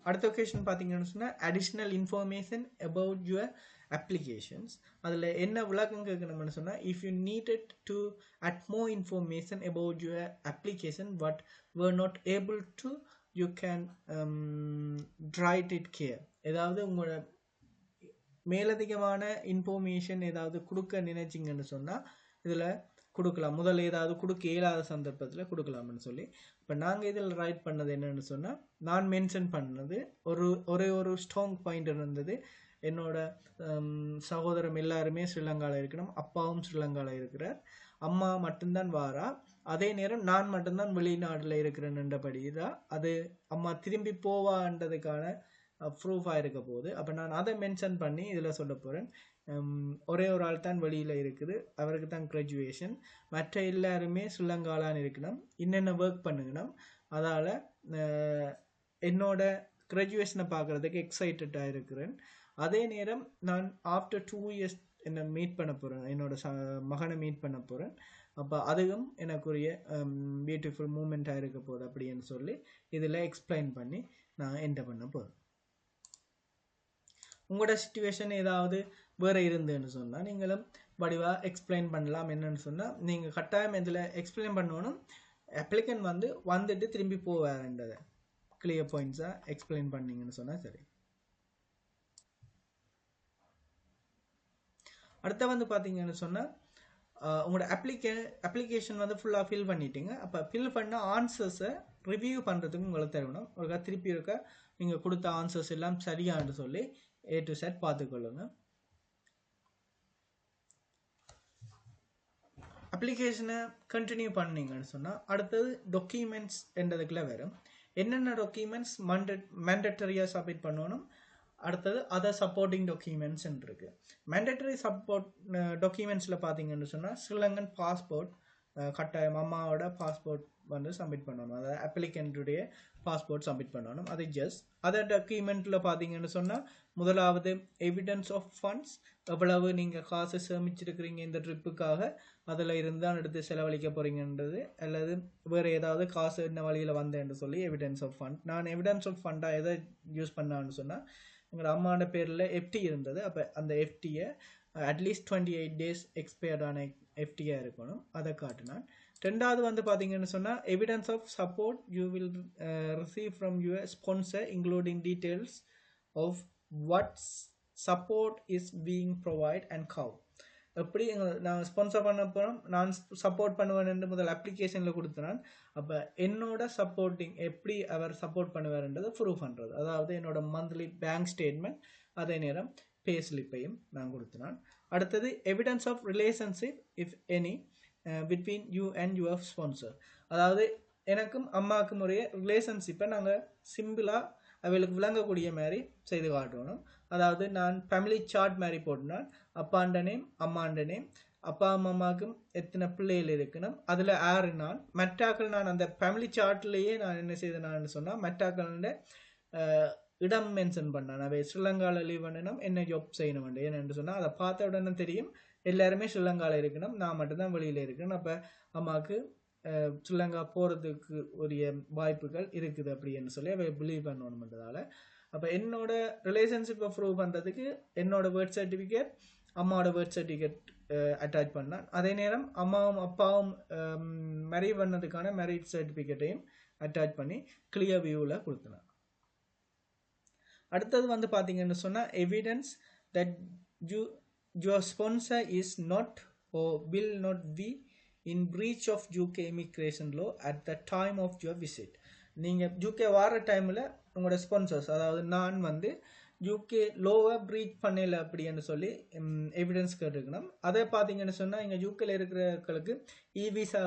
அடுத்த கொஷின் பார்த்தீங்கன்னு சொன்னால் additional information about your applications. அதில் என்ன விளக்கம் கேட்கணும்னு சொன்னால் if you needed to at more information about your application but were not able to you can write it care. ஏதாவது உங்களோட மேலதிகமான இன்ஃபர்மேஷன் ஏதாவது கொடுக்க நினைச்சிங்கன்னு சொன்னால் இதில் கொடுக்கலாம். முதல்ல ஏதாவது கொடுக்க இயலாத சந்தர்ப்பத்தில் கொடுக்கலாம்னு சொல்லி. இப்போ நாங்கள் இதில் ரைட் பண்ணது என்னென்னு சொன்னால் நான் மென்ஷன் பண்ணது ஒரே ஒரு ஸ்ட்ராங் பாயிண்ட் இருந்தது. என்னோட சகோதரம் எல்லாருமே ஸ்ரீலங்காவில் இருக்கணும், அப்பாவும் ஸ்ரீலங்காவில் இருக்கிறார், அம்மா மட்டும்தான் வாரா, அதே நேரம் நான் மட்டும்தான் வெளிநாட்டில் இருக்கிறேன்ன்றபடி தான் அது அம்மா திரும்பி போவான்றதுக்கான ப்ரூஃபாக இருக்க போகுது. அப்போ நான் அதை மென்ஷன் பண்ணி இதில் சொல்ல போகிறேன். ஒரே ஒரு ஆள் தான் வெளியில் இருக்குது, அவருக்கு தான் கிராஜுவேஷன், மற்ற எல்லாருமே ஸ்ரீலங்காலான்னு இருக்கணும், என்னென்ன ஒர்க் பண்ணுங்கணும். அதால் என்னோட கிராஜுவேஷனை பார்க்குறதுக்கு எக்ஸைட்டடாக இருக்கிறேன். அதே நேரம் நான் ஆஃப்டர் 2 இயர்ஸ் என்னை மீட் பண்ண போகிறேன், என்னோட மகனை மீட் பண்ண போகிறேன். அப்போ அதுவும் எனக்குரிய பியூட்டிஃபுல் மூமெண்ட்டாக இருக்க போகுது அப்படின்னு சொல்லி இதில் எக்ஸ்பிளைன் பண்ணி நான் என்டர் பண்ண போகிறேன். உங்களோட சிச்சுவேஷன் ஏதாவது வேறு இருந்துன்னு சொன்னால் நீங்களும் வடிவாக எக்ஸ்பிளைன் பண்ணலாம். என்னன்னு சொன்னால் நீங்கள் கட்டாயம் இதில் எக்ஸ்பிளைன் பண்ணணும். அப்ளிகன் வந்துட்டு திரும்பி போவார்ன்றதை கிளியர் பாயிண்ட்ஸாக எக்ஸ்பிளைன் பண்ணிங்கன்னு சொன்னால் சரி. அடுத்த பார்த்தீங்கன்னு சொன்னால் உங்களோட அப்ளிகேஷன் ஃபுல்லாக ஃபில் பண்ணிட்டீங்க. அப்போ ஃபில் பண்ண ஆன்சர்ஸை ரிவ்யூ பண்ணுறதுக்கு உங்களுக்கு தருவணும். ஒருக்கா திருப்பி இருக்கா நீங்கள் கொடுத்த ஆன்சர்ஸ் எல்லாம் சரியான்னு சொல்லி A to Z பார்த்துக்கொள்ளுங்க. அப்ளிகேஷனை கண்டினியூ பண்ணீங்கன்னு சொன்னால் அடுத்தது டாக்குமெண்ட்ஸ் என்றதுக்குள்ள வரும். என்னென்ன டாக்குமெண்ட்ஸ் மேண்டட்டரியாக சப்மிட் பண்ணணும், அடுத்தது அதர் சப்போர்ட்டிங் டாக்குமெண்ட்ஸ் இருக்கு. மேண்டட்டரி சப்போர்ட் டாக்குமெண்ட்ஸில் பார்த்தீங்கன்னு சொன்னால் ஸ்ரீலங்கன் பாஸ்போர்ட் கட்டாயம், அம்மாவோட பாஸ்போர்ட் சப்மிட் பண்ணணும். அதாவது அப்ளிகண்ட்டுடைய பாஸ்போர்ட் சப்மிட் பண்ணணும். அது ஜஸ்ட் அதர் டாக்குமெண்ட்டில் பார்த்தீங்கன்னு சொன்னால் முதலாவது எவிடன்ஸ் ஆஃப் ஃபண்ட்ஸ், எவ்வளவு நீங்கள் காசு சேமிச்சிருக்கிறீங்க இந்த ட்ரிப்புக்காக, அதில் இருந்தால் எடுத்து செலவழிக்க போகிறீங்கன்றது, அல்லது வேறு ஏதாவது காசு என்ன வழியில் வந்தேன்னு சொல்லி எவிடன்ஸ் ஆஃப் ஃபண்ட். நான் எவிடன்ஸ் ஆஃப் ஃபண்டாக எதை யூஸ் பண்ணான்னு சொன்னால் எங்களோட அம்மாவோட பேரில் எஃப்டி இருந்தது. அப்போ அந்த எஃப்டியை அட்லீஸ்ட் 28 டேஸ் எக்ஸ்பயர்டான எஃப்டியாக இருக்கணும், அதை காட்டினான். ரெண்டாவது பார்த்தீங்கன்னு சொன்னால் evidence of support you will receive from your sponsor including details of what support is being provided and how. எப்படி நான் ஸ்பான்சர் பண்ண போகிறோம், நான் சப்போர்ட் பண்ணுவேன் முதல் அப்ளிகேஷனில் கொடுத்தனான். அப்போ என்னோட சப்போர்ட்டிங் எப்படி அவர் சப்போர்ட் பண்ணுவார்ன்றதை ப்ரூவ் பண்ணுறது, அதாவது என்னோட மந்த்லி பேங்க் ஸ்டேட்மெண்ட், அதே நேரம் பே ஸ்லிப்பையும் நான் கொடுத்தனான். அடுத்தது evidence of relationship if any between you and your sponsor, அதாவது எனக்கும் அம்மாவுக்கும் உரிய ரிலேஷன்ஷிப்பை நாங்கள் சிம்பிளாக அவளுக்கு விளங்கக்கூடிய மாதிரி செய்து காட்டணும். அதாவது நான் ஃபேமிலி சார்ட் மாதிரி போட்டினான், அப்பாண்ட நேம் அம்மாண்ட நேம், அப்பா அம்மாவுக்கும் எத்தனை பிள்ளைகள் இருக்கணும், அதில் ஆறு நான் மெட்டாக்கள் நான் அந்த ஃபேமிலி சார்ட்லேயே நான் என்ன செய்தேன்னு சொன்னால் மெட்டாக்கள இடம் மென்ஷன் பண்ணான். அவை ஸ்ரீலங்காவில் லீவ் பண்ணணும், என்ன ஜாப் செய்யணும் ஏன்னு சொன்னால் அதை பார்த்த உடனே தெரியும் எல்லாருமே ஸ்ரீலங்காவில் இருக்கணும், நான் மட்டும்தான் வெளியில் இருக்கணும். அப்போ அம்மாவுக்கு ஸ்ரீலங்கா போகிறதுக்கு உரிய வாய்ப்புகள் இருக்குது அப்படின்னு சொல்லி அவை பிலீவ் பண்ணணுன்றதால, அப்போ என்னோட ரிலேஷன்ஷிப்பை ப்ரூவ் பண்ணுறதுக்கு என்னோட பர்த் சர்டிஃபிகேட், அம்மாவோட பர்த் சர்டிஃபிகேட் அட்டாச் பண்ணான். அதே நேரம் அம்மாவும் அப்பாவும் மேரி பண்ணதுக்கான மேரிட் சர்டிஃபிகேட்டையும் அட்டாச் பண்ணி கிளியர் வியூவில் கொடுத்தனான். அடுத்தது பார்த்தீங்கன்னு சொன்னால் evidence that your sponsor is not or will not be in breach of UK immigration law at the time of your visit. நீங்கள் UK வார டைமில் உங்களோட ஸ்பான்சர்ஸ், அதாவது நான் UK லோவை ப்ரீச் பண்ணல அப்படின்னு சொல்லி எவிடன்ஸ் கேட்டுருக்கணும். அதை பார்த்தீங்கன்னு சொன்னால் இங்கே யூகேல இருக்கிறவர்களுக்கு இ விசா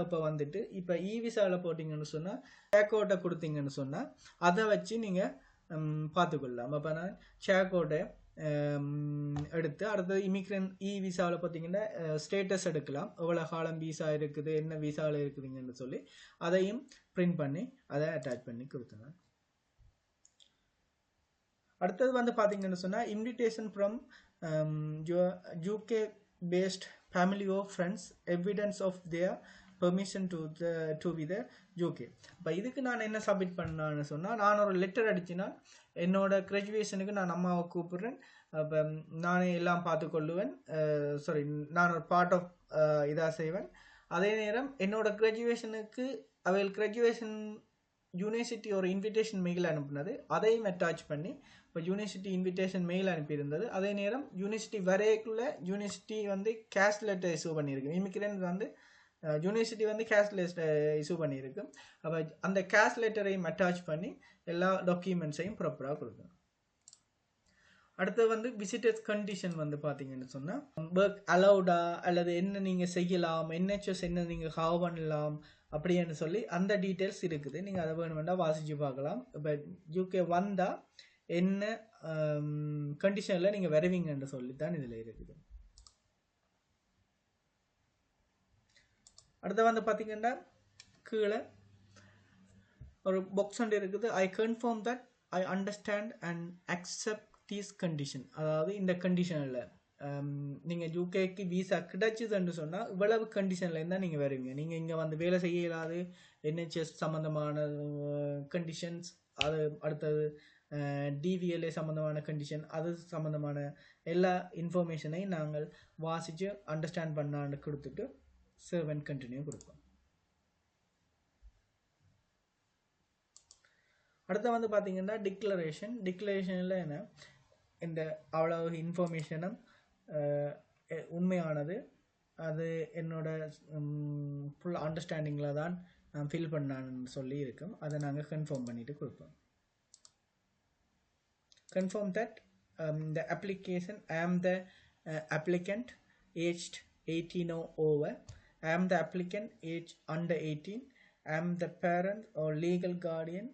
இப்போ இ விசாவில் போட்டிங்கன்னு சொன்னால் சேக்கோட்டை கொடுத்தீங்கன்னு சொன்னால் அதை வச்சு நீங்கள் பார்த்துக்கொள்ளலாம். அப்போ நான் சேக்கோட்டை எடுத்து அடுத்தது இமிக்ரண்ட் இ விசாவில் பார்த்தீங்கன்னா ஸ்டேட்டஸ் எடுக்கலாம், எவ்வளோ காலம் விசா இருக்குது, என்ன விசாவில் இருக்குதுங்கன்னு சொல்லி அதையும் பிரிண்ட் பண்ணி அதை அட்டாச் பண்ணி கொடுத்தேன். அடுத்தது பார்த்தீங்கன்னு சொன்னால் invitation from UK based family of friends, evidence of their permission to வி த யூகே. இப்போ இதுக்கு நான் என்ன சப்மிட் பண்ணான்னு சொன்னால், நான் ஒரு லெட்டர் அடிச்சுனா என்னோட கிராஜுவேஷனுக்கு நான் அம்மாவை கூப்பிடுறேன், அப்போ நானே எல்லாம் பார்த்துக்கொள்ளுவேன், சாரி நான் ஒரு பார்ட் ஆஃப் இதாக செய்வேன். அதே நேரம் என்னோட கிராஜுவேஷனுக்கு அவள் கிராஜுவேஷன் யூனிவர்சிட்டி ஒரு இன்விடேஷன் மெயில் அனுப்புனது, அதையும் அட்டாச் பண்ணி இப்போ யூனிவர்சிட்டி இன்விடேஷன் மெயில் அனுப்பியிருந்தது. அதே நேரம் யூனிவர்சிட்டி வரைக்குள்ளே யூனிவர்சிட்டி கேஷ் லெட்டர் இஷ்யூ பண்ணியிருக்கு, immigrant university CAS letter issue பண்ணியிருக்கு. அப்போ அந்த கேஷ் லெட்டரையும் அட்டாச் பண்ணி எல்லா டாக்குமெண்ட்ஸையும் ப்ராப்பராக கொடுக்கணும். அடுத்து விசிட்டர்ஸ் கண்டிஷன் பார்த்தீங்கன்னு சொன்னால் ஒர்க் அலௌடா அல்லது என்ன நீங்கள் செய்யலாம், NHS என்ன நீங்கள் ஹாவ் பண்ணலாம் அப்படின்னு சொல்லி அந்த டீட்டெயில்ஸ் இருக்குது. நீங்கள் அதை வேணுமெண்டா வாசித்து பார்க்கலாம். இப்போ யூகே வந்தால் என்ன கண்டிஷனில் நீங்கள் வருவீங்கன்னு சொல்லித்தான் இதில் இருக்குது. அடுத்து பார்த்தீங்கன்னா கீழே ஒரு பாக்ஸ் ஒன்று இருக்குது, ஐ confirm that I understand and accept these condition, அதாவது இந்த கண்டிஷனில் நீங்கள் யூகேக்கு விசா கிடைச்சிதுன்னு சொன்னால் இவ்வளவு கண்டிஷனில் இருந்தால் நீங்கள் வருவீங்க. நீங்கள் இங்கே வந்து வேலை செய்ய இயலாது, NHS சம்மந்தமான கண்டிஷன்ஸ், அது அடுத்தது DVLA சம்மந்தமான கண்டிஷன், அது சம்மந்தமான எல்லா இன்ஃபர்மேஷனையும் நாங்கள் வாசித்து அண்டர்ஸ்டாண்ட் பண்ணான்னு கொடுத்துட்டு சேவ் அண்ட் கண்டினியூ கொடுப்போம். அடுத்து வந்து பார்த்தீங்கன்னா டிக்ளரேஷனில் என்ன, இந்த அவ்வளவு இன்ஃபர்மேஷனும் உண்மையானது, அது என்னோட ஃபுல் அண்டர்ஸ்டாண்டிங்கில் தான் நான் ஃபில் பண்ணான்னு சொல்லி இருக்கும், அதை நாங்கள் கன்ஃபார்ம் பண்ணிவிட்டு கொடுப்போம். Confirm that the application, I am the applicant aged 18 or over, I am the applicant aged under 18, I am the parent or legal guardian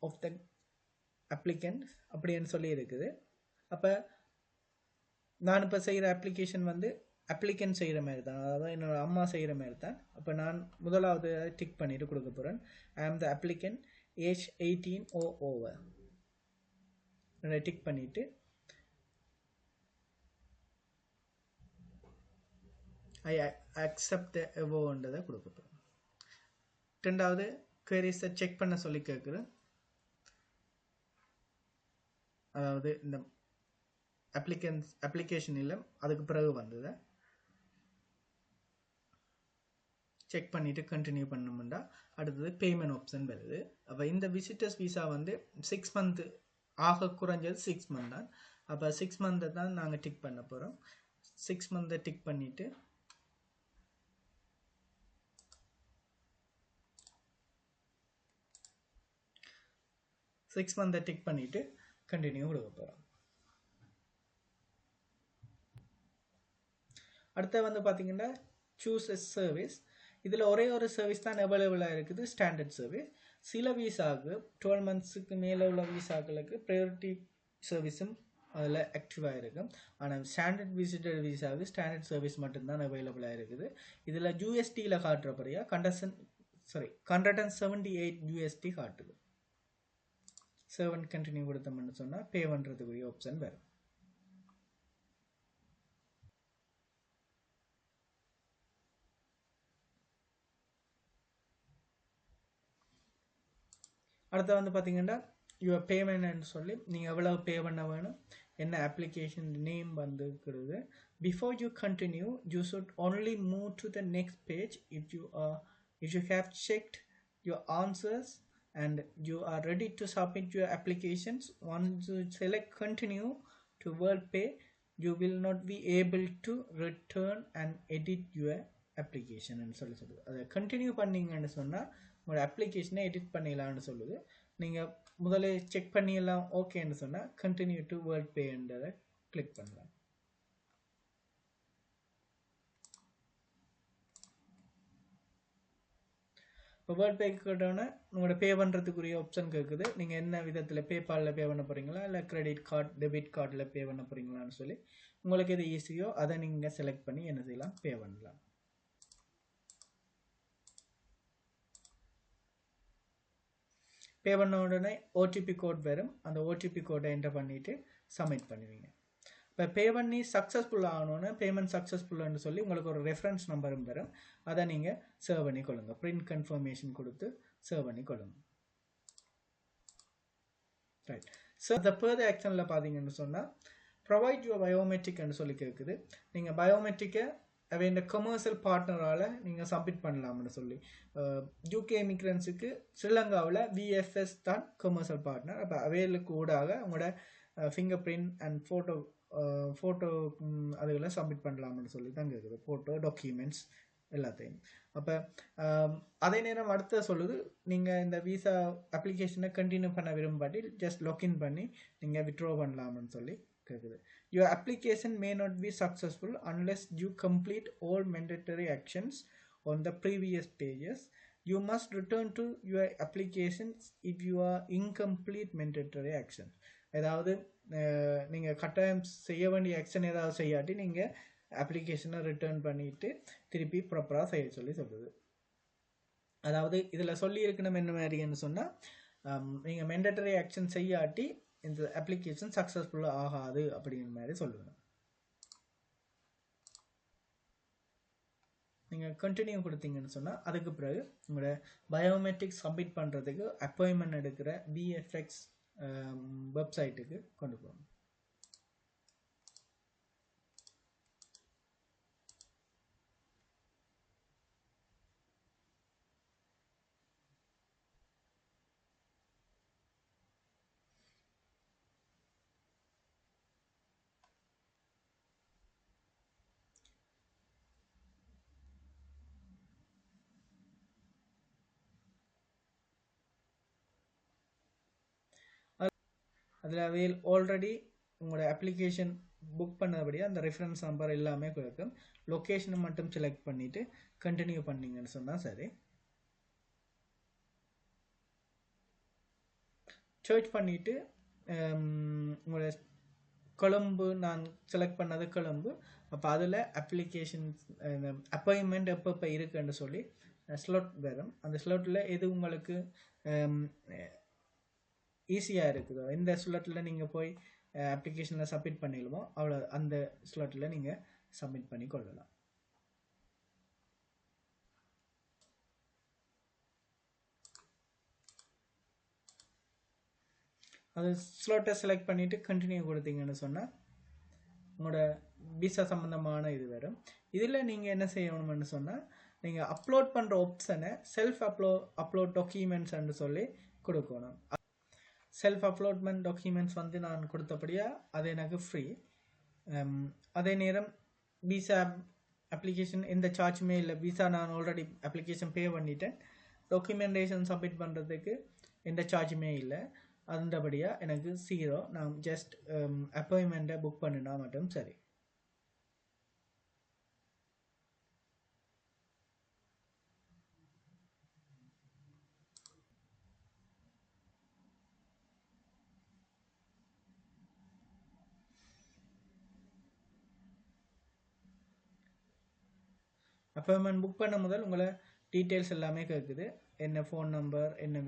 of the applicant அப்படின்னு சொல்லி இருக்குது. அப்போ நான் இப்போ செய்கிற அப்ளிகேஷன் வந்து அப்ளிகன் செய்கிற மாதிரி தான், அதாவது என்னோட அம்மா செய்கிற மாதிரி தான். அப்போ நான் முதலாவது டிக் பண்ணிட்டு கொடுக்க போகிறேன். I am the applicant age 18 or over tick பண்ணிவிட்டு ஐ அக்செப்ட் எவோன்றதை கொடுக்க போகிறேன். ரெண்டாவது queries-ஐ செக் பண்ண சொல்லி கேட்குறேன். அதாவது இந்த அப்ளிகேஷன் இல்லை, அதுக்கு பிறகு வந்ததை செக் பண்ணிவிட்டு கண்டினியூ பண்ணோம்னா அடுத்தது பேமெண்ட் ஆப்ஷன் வருது. அப்போ இந்த விசிட்டர்ஸ் விசா வந்து 6 மந்த் ஆக குறைஞ்சது 6 மந்த் தான். அப்போ 6 மந்த்தை தான் நாங்கள் டிக் பண்ண போகிறோம். 6 மந்த்தை டிக் பண்ணிவிட்டு கண்டினியூ கொடுக்க போகிறோம். அடுத்து வந்து பார்த்தீங்கன்னா சூஸ் எ சர்வீஸ். இதில் ஒரே ஒரு சர்வீஸ் தான் அவைலபிளாக இருக்குது, ஸ்டாண்டர்ட் சர்வீஸ். சில விசாவுக்கு 12 மந்த்ஸுக்கு மேலே உள்ள விசாக்களுக்கு ப்ரையாரிட்டி சர்வீஸும் அதில் ஆக்டிவாக இருக்கும். ஆனால் ஸ்டாண்டர்ட் விசிட்டர் விசாவுக்கு ஸ்டாண்டர்ட் சர்வீஸ் மட்டும்தான் அவைலபிளாக இருக்குது. இதில் USDயில் காட்டுறப்படியா 178 USD காட்டுது. சேவ் கண்டினியூ கொடுத்தோம்னு சொன்னால் பே பண்ணுறதுக்குரிய ஆப்ஷன் வரும். அடுத்து வந்து பார்த்தீங்கன்னா யுவர் பேமெண்ட்னு சொல்லி நீங்கள் எவ்வளவு பே பண்ண வேணும், என்ன அப்ளிகேஷன் நேம் வந்துருக்கிறது. Before you continue you should only move to the next page if you have checked your answers and you are ready to submit your applications. Once you select continue to WorldPay, you will not be able to return and edit your application ன்னு சொல்லுது. அதை continue பண்ணிங்கன்னு சொன்னால் உங்களோட அப்ளிகேஷனை edit பண்ணிடலான்னு சொல்லுது. நீங்கள் முதல்ல check பண்ணிடலாம் ஓகேன்னு சொன்னால் கண்டினியூ டு WorldPayன்றதை கிளிக் பண்ணலாம். இப்போ WorldPay கேட்டோன்னே உங்களோட பே பண்ணுறதுக்குரிய ஆப்ஷன் கேட்குது. நீங்கள் என்ன விதத்தில் பேபாலில் பே பண்ண போகிறீங்களா இல்லை கிரெடிட் கார்டு டெபிட் கார்டில் பே பண்ண போகிறீங்களான்னு சொல்லி உங்களுக்கு எது ஈஸியோ அதை நீங்கள் செலக்ட் பண்ணி என்ன செய்யலாம், பே பண்ணலாம். பே பண்ண உடனே OTP கோட் வரும். அந்த OTP கோடை என்டர் பண்ணிவிட்டு சப்மிட் பண்ணுவீங்க. இப்போ பே பண்ணி சக்ஸஸ்ஃபுல் ஆகணுன்னு பேமெண்ட் சக்ஸஸ்ஃபுல்லுன்னு சொல்லி உங்களுக்கு ஒரு ரெஃபரன்ஸ் நம்பரும் வரும். அதை நீங்கள் சேவ் பண்ணி கொள்ளுங்க. பிரிண்ட் கன்ஃபர்மேஷன் கொடுத்து சேவ் பண்ணி கொள்ளுங்க. ரைட். ஸோ அந்த ஃபர்தர் ஆக்ஷனில் பார்த்தீங்கன்னு சொன்னால் ப்ரொவைட் யுவர் பயோமெட்ரிக்னு சொல்லி கேட்குது. நீங்கள் பயோமெட்ரிக்கை இந்த கமர்ஷியல் பார்ட்னரால் நீங்கள் சப்மிட் பண்ணலாம்னு சொல்லி UK இமிக்ரன்ஸுக்கு ஸ்ரீலங்காவில் VFS தான் கமர்ஷியல் பார்ட்னர். அப்போ அவைகளுக்கு ஊடாக உங்களோட ஃபிங்கர் பிரிண்ட் அண்ட் ஃபோட்டோ அதுகளை சப்மிட் பண்ணலாம்னு சொல்லி தான் கேட்குது. ஃபோட்டோ டாக்குமெண்ட்ஸ் எல்லாத்தையும். அப்போ அதே நேரம் அடுத்த சொல்லுது நீங்கள் இந்த விசா அப்ளிகேஷனை கண்டினியூ பண்ண விரும்பாட்டி ஜஸ்ட் லாக்இன் பண்ணி நீங்கள் வித்ட்ரா பண்ணலாம்னு சொல்லி கேட்குது. Your application may not be successful unless you complete all mandatory actions on the previous pages. You must return to your applications if you are incomplete mandatory actions. அதாவது நீங்கள் கட்டாயம் செய்ய வேண்டிய ஆக்ஷன் ஏதாவது செய்யாட்டி நீங்கள் அப்ளிகேஷனை ரிட்டர்ன் பண்ணிவிட்டு திருப்பி ப்ராப்பராக செய்ய சொல்லுது. அதாவது இதில் சொல்லி இருக்கணும் என்ன மாதிரின்னு சொன்னால் நீங்கள் mandatory ஆக்ஷன் செய்யாட்டி இந்த அப்ளிகேஷன் சக்ஸஸ்ஃபுல்லாக ஆகாது அப்படிங்கிற மாதிரி சொல்லுவேன். நீங்கள் கண்டினியூ கொடுத்தீங்கன்னு சொன்னால் அதுக்கு பிறகு உங்களோட பயோமெட்ரிக் சப்மிட் பண்ணுறதுக்கு அப்பாயின்மெண்ட் எடுக்கிற விஎஃப்எக்ஸ் வெப்சைட்டுக்கு கொண்டு போகணும். அதில் அவையில் ஆல்ரெடி உங்களோட அப்ளிகேஷன் புக் பண்ணபடியே அந்த ரெஃபரன்ஸ் நம்பர் எல்லாமே கொடுக்கும். லொக்கேஷனை மட்டும் செலக்ட் பண்ணிவிட்டு கண்டினியூ பண்ணிங்கன்னு சொன்னால் சரி. சர்ச் பண்ணிவிட்டு உங்களோட கொழும்பு நான் செலக்ட் பண்ணது கொழும்பு. அப்போ அதில் அப்ளிகேஷன் அப்பாயின்மெண்ட் எப்போ இருக்குன்னு சொல்லி ஸ்லாட் வரும். அந்த ஸ்லாட்டில் எது உங்களுக்கு ஈஸியாக இருக்குதோ இந்த ஸ்லாட்டில் நீங்கள் போய் அப்ளிகேஷனில் சப்மிட் பண்ணிடுவோம். அவ்வளோ அந்த ஸ்லாட்டில் நீங்கள் சப்மிட் பண்ணி கொள்ளலாம். அது ஸ்லாட்டை செலக்ட் பண்ணிவிட்டு கண்டினியூ கொடுத்தீங்கன்னு சொன்னால் உங்களோட விசா சம்மந்தமான இது வரும். இதில் நீங்கள் என்ன செய்யணும்னு சொன்னால் நீங்கள் அப்லோட் பண்ணுற ஆப்ஷனை செல்ஃப் அப்லோட் டாக்குமெண்ட்ஸ்ன்னு சொல்லி கொடுக்கணும். செல்ஃப் அப்லோட்மெண்ட் டாக்குமெண்ட்ஸ் வந்து நான் கொடுத்தபடியாக அது எனக்கு ஃப்ரீ. அதே நேரம் விசா அப்ளிகேஷன் எந்த சார்ஜுமே இல்லை. விசா நான் ஆல்ரெடி அப்ளிகேஷன் பே பண்ணிட்டேன். டாக்குமெண்டேஷன் சப்மிட் பண்ணுறதுக்கு எந்த சார்ஜுமே இல்லை. அந்தபடியாக எனக்கு 0. நான் ஜஸ்ட் அப்பாயின்மெண்ட்டை புக் பண்ணினா மட்டும் சரி. அப்பாயின்மெண்ட் புக் பண்ண முதல் உங்களை டீட்டெயில்ஸ் எல்லாமே கேட்குது. என்ன ஃபோன் நம்பர், என்ன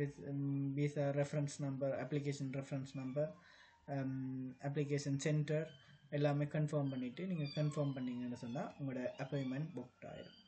visa reference number, application reference number, application centre எல்லாமே கன்ஃபார்ம் பண்ணிவிட்டு நீங்கள் கன்ஃபார்ம் பண்ணிங்கன்னு சொன்னால் உங்களோட அப்பாயின்மெண்ட் புக் ஆகிடும்.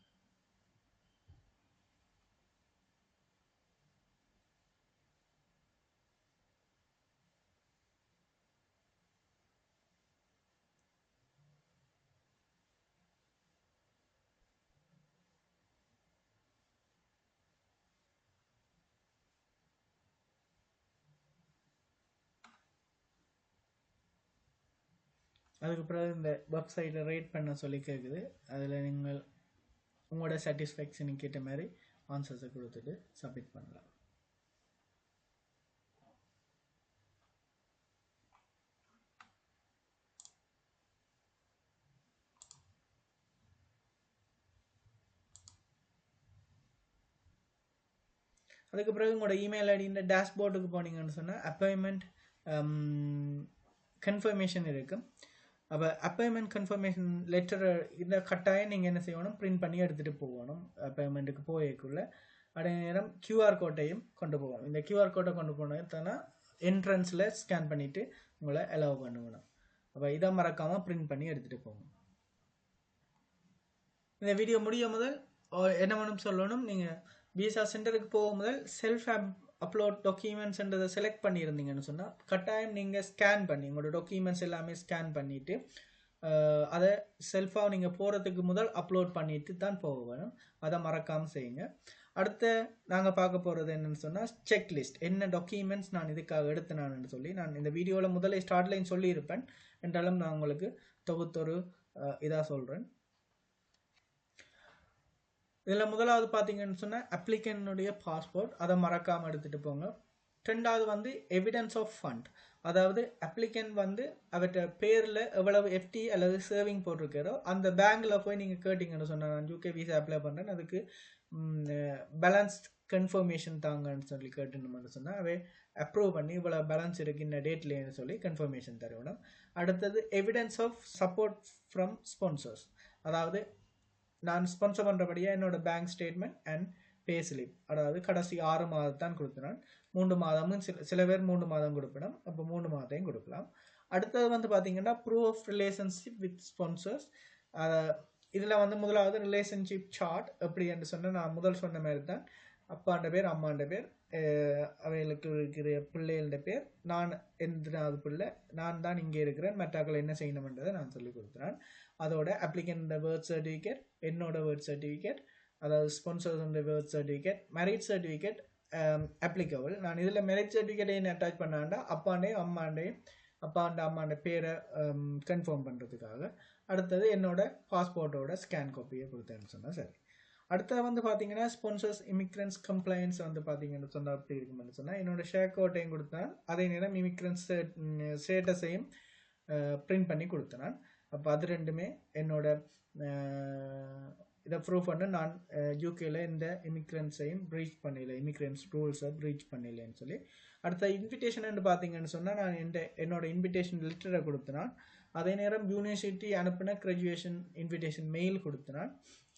அதுக்கு பிறகு இந்த வெப்சைட்டை ரேட் பண்ண சொல்லி கேட்குது. அதில் நீங்கள் உங்களோட சாட்டிஸ்ஃபேக்ஷனுக்கு ஏற்ற மாதிரி ஆன்சர்ஸை கொடுத்துட்டு சப்மிட் பண்ணலாம். அதுக்கு பிறகு உங்களோட இமெயில் ஐடின்ற டேஷ்போர்டுக்கு போனீங்கன்னு சொன்னால் அப்பாயின்மெண்ட் கன்ஃபர்மேஷன் இருக்கும். அப்போ அப்பாயின்மெண்ட் கன்ஃபர்மேஷன் லெட்டரை இந்த கட்டாயம் நீங்கள் என்ன செய்யணும், பிரிண்ட் பண்ணி எடுத்துகிட்டு போகணும். அப்பாயின்மெண்ட்டுக்கு போயக்குள்ள அதே நேரம் கியூஆர் கோட்டையும் கொண்டு போகணும். இந்த கியூஆர் கோட்டை கொண்டு போனதுனா என்ட்ரன்ஸில் ஸ்கேன் பண்ணிவிட்டு உங்களை அலோவ் பண்ணுவேணும். அப்போ இதை மறக்காமல் பிரிண்ட் பண்ணி எடுத்துகிட்டு போகணும். இந்த வீடியோ முடிய முதல் என்ன வேணும் சொல்லணும், நீங்கள் விசா சென்டருக்கு போக முதல் செல்ஃப் அப்லோட் டாக்குமெண்ட்ஸ்ன்றதை செலக்ட் பண்ணியிருந்தீங்கன்னு சொன்னால் கட்டாயம் நீங்கள் ஸ்கேன் பண்ணி உங்களோட டாக்குமெண்ட்ஸ் எல்லாமே ஸ்கேன் பண்ணிவிட்டு அதை செல்ஃபாக நீங்கள் போகிறதுக்கு முதல் அப்லோட் பண்ணிட்டு தான் போக வேணும். அதை மறக்காமல் செய்யுங்க. அடுத்து நாங்கள் பார்க்க போகிறது என்னென்னு சொன்னால் செக்லிஸ்ட். என்ன டாக்குமெண்ட்ஸ் நான் இதுக்காக எடுத்தேனான்னு சொல்லி நான் இந்த வீடியோவில் முதல்ல ஸ்டார்ட்லைன் சொல்லியிருப்பேன். என்றாலும் நான் உங்களுக்கு தொகுத்தொரு இதாக சொல்கிறேன். இதில் முதலாவது பார்த்தீங்கன்னு சொன்னால் அப்ளிகனுடைய பாஸ்போர்ட், அதை மறக்காமல் எடுத்துகிட்டு போங்க. ரெண்டாவது வந்து எவிடன்ஸ் ஆஃப் ஃபண்ட், அதாவது அப்ளிகன் வந்து அவர்கிட்ட பேரில் எவ்வளவு எஃப்டி அல்லது சேவிங் போட்டிருக்காரோ அந்த பேங்க்கில் போய் நீங்கள் கேட்டிங்கன்னு சொன்னால் நான் யூகே விசா அப்ளை பண்ணுறேன், அதுக்கு பேலன்ஸ் கன்ஃபர்மேஷன் தாங்கன்னு சொல்லி கேட்டுன்னு சொன்னால் அவை அப்ரூவ் பண்ணி இவ்வளோ பேலன்ஸ் இருக்குது இந்த டேட்லேன்னு சொல்லி கன்ஃபர்மேஷன் தருவணும். அடுத்தது evidence of support from sponsors, அதாவது நான் ஸ்பான்சர் பண்ணுறபடியாக என்னோட bank statement and pay slip, அதாவது கடைசி 6 மாதத்தான் கொடுக்கிறான். 3 மாதமும் சில பேர் 3 மாதம் கொடுக்கணும், அப்போ 3 மாதத்தையும் கொடுக்கலாம். அடுத்தது வந்து பார்த்தீங்கன்னா prove of relationship with sponsors. இதில் வந்து முதலாவது ரிலேஷன்ஷிப் சார்ட். எப்படி என்று சொன்னால் நான் முதல் சொன்ன மாதிரி தான் அப்பாண்ட பேர் அம்மாண்ட பேர் அவைகளுக்கு இருக்கிற பிள்ளைகளோட பேர், நான் எந்தனாவது பிள்ளை, நான் தான் இங்கே இருக்கிறேன், மற்றாக்கள் என்ன செய்யணும்ன்றதை நான் சொல்லி கொடுக்குறேன். அதோட அப்ளிகண்ட் பர்த் சர்டிஃபிகேட், என்னோட பர்த் சர்டிஃபிகேட், அதாவது sponsors birth certificate, marriage certificate applicable. நான் இதில் மேரேஜ் சர்டிஃபிகேட்டையும் அட்டாச் பண்ணாண்டா அப்பாண்டையும் அம்மாண்ட பேரை கன்ஃபார்ம் பண்ணுறதுக்காக. அடுத்தது என்னோட பாஸ்போர்ட்டோட ஸ்கேன் காப்பியை கொடுத்தேன்னு சொன்னால் சரி. அடுத்தது வந்து பார்த்தீங்கன்னா ஸ்பான்சர்ஸ் இமிக்ரன்ஸ் கம்ப்ளைண்ட்ஸ் வந்து பார்த்தீங்கன்னு சொன்னால் அப்படி இருக்குமென்னு சொன்னால் என்னோட ஷேர் கோட்டையும் கொடுத்தேன், அதே நேரம் இமிக்ரன்ஸ் ஸ்டேட்டஸையும் பிரிண்ட் பண்ணி கொடுத்தேன். அப்போ அது ரெண்டுமே என்னோட இதை ப்ரூவ் பண்ண நான் யூகேல இந்த இமிக்ரன்ஸையும் ப்ரீச் பண்ணல, இமிக்ரன்ஸ் ரூல்ஸை ப்ரீச் பண்ணலன்னு சொல்லி. அடுத்த இன்விடேஷன் பார்த்தீங்கன்னு சொன்னால் நான் என்னோட இன்விடேஷன் லெட்டரை கொடுத்தேன். அதே நேரம் யூனிவர்சிட்டி அனுப்பின கிராஜுவேஷன் இன்விடேஷன் மெயில் கொடுத்தேன்.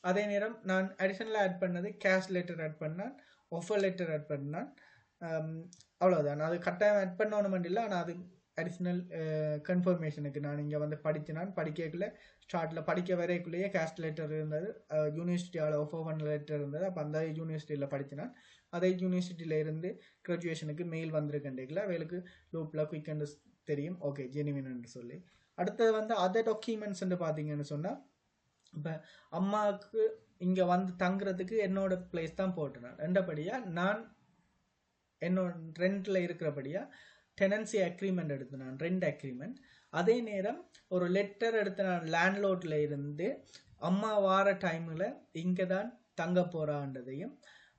அதே நேரம் நான் அடிஷனலாக ஆட் பண்ணது கேஷ் லெட்டர் ஆட் பண்ணான், ஆஃபர் லெட்டர் ஆட் பண்ணான். அவ்வளோதான். அது கட்டாயம் ஆட் பண்ணணும் இல்லை, ஆனால் அது அடிஷ்னல் கன்ஃபர்மேஷனுக்கு நான் இங்கே வந்து படிக்கக்குள்ள ஸ்டார்ட்டில் படிக்க வரைக்குள்ளேயே கேஷ் லெட்டர் இருந்தது, யூனிவர்சிட்டியால் ஆஃபர் பண்ண லெட்டர் இருந்தது. அப்போ அந்த யூனிவர்சிட்டியில் படித்தினான். அதே யூனிவர்சிட்டியில் இருந்து கிராஜுவேஷனுக்கு மெயில் வந்திருக்கேன்டேக்கில் அவளுக்கு லூப்பில் குயிக்கண்டு தெரியும், ஓகே ஜெனிவின்னு சொல்லி. அடுத்தது வந்து அதர் டாக்குமெண்ட்ஸ்ன்னு பார்த்தீங்கன்னு சொன்னால், இப்போ அம்மாவுக்கு இங்கே வந்து தங்குறதுக்கு என்னோட பிளேஸ் தான் போட்டுனேன். ரெண்டபடியாக நான் என்னோட ரெண்டில் இருக்கிறபடியாக டெனன்சி அக்ரிமெண்ட் எடுத்து நான் ரெண்ட் அக்ரிமெண்ட். அதே நேரம் ஒரு லெட்டர் எடுத்து நான் லேண்ட்லோர்டில் இருந்து அம்மா வார டைமில் இங்கே தான் தங்க போகிறான்றதையும்,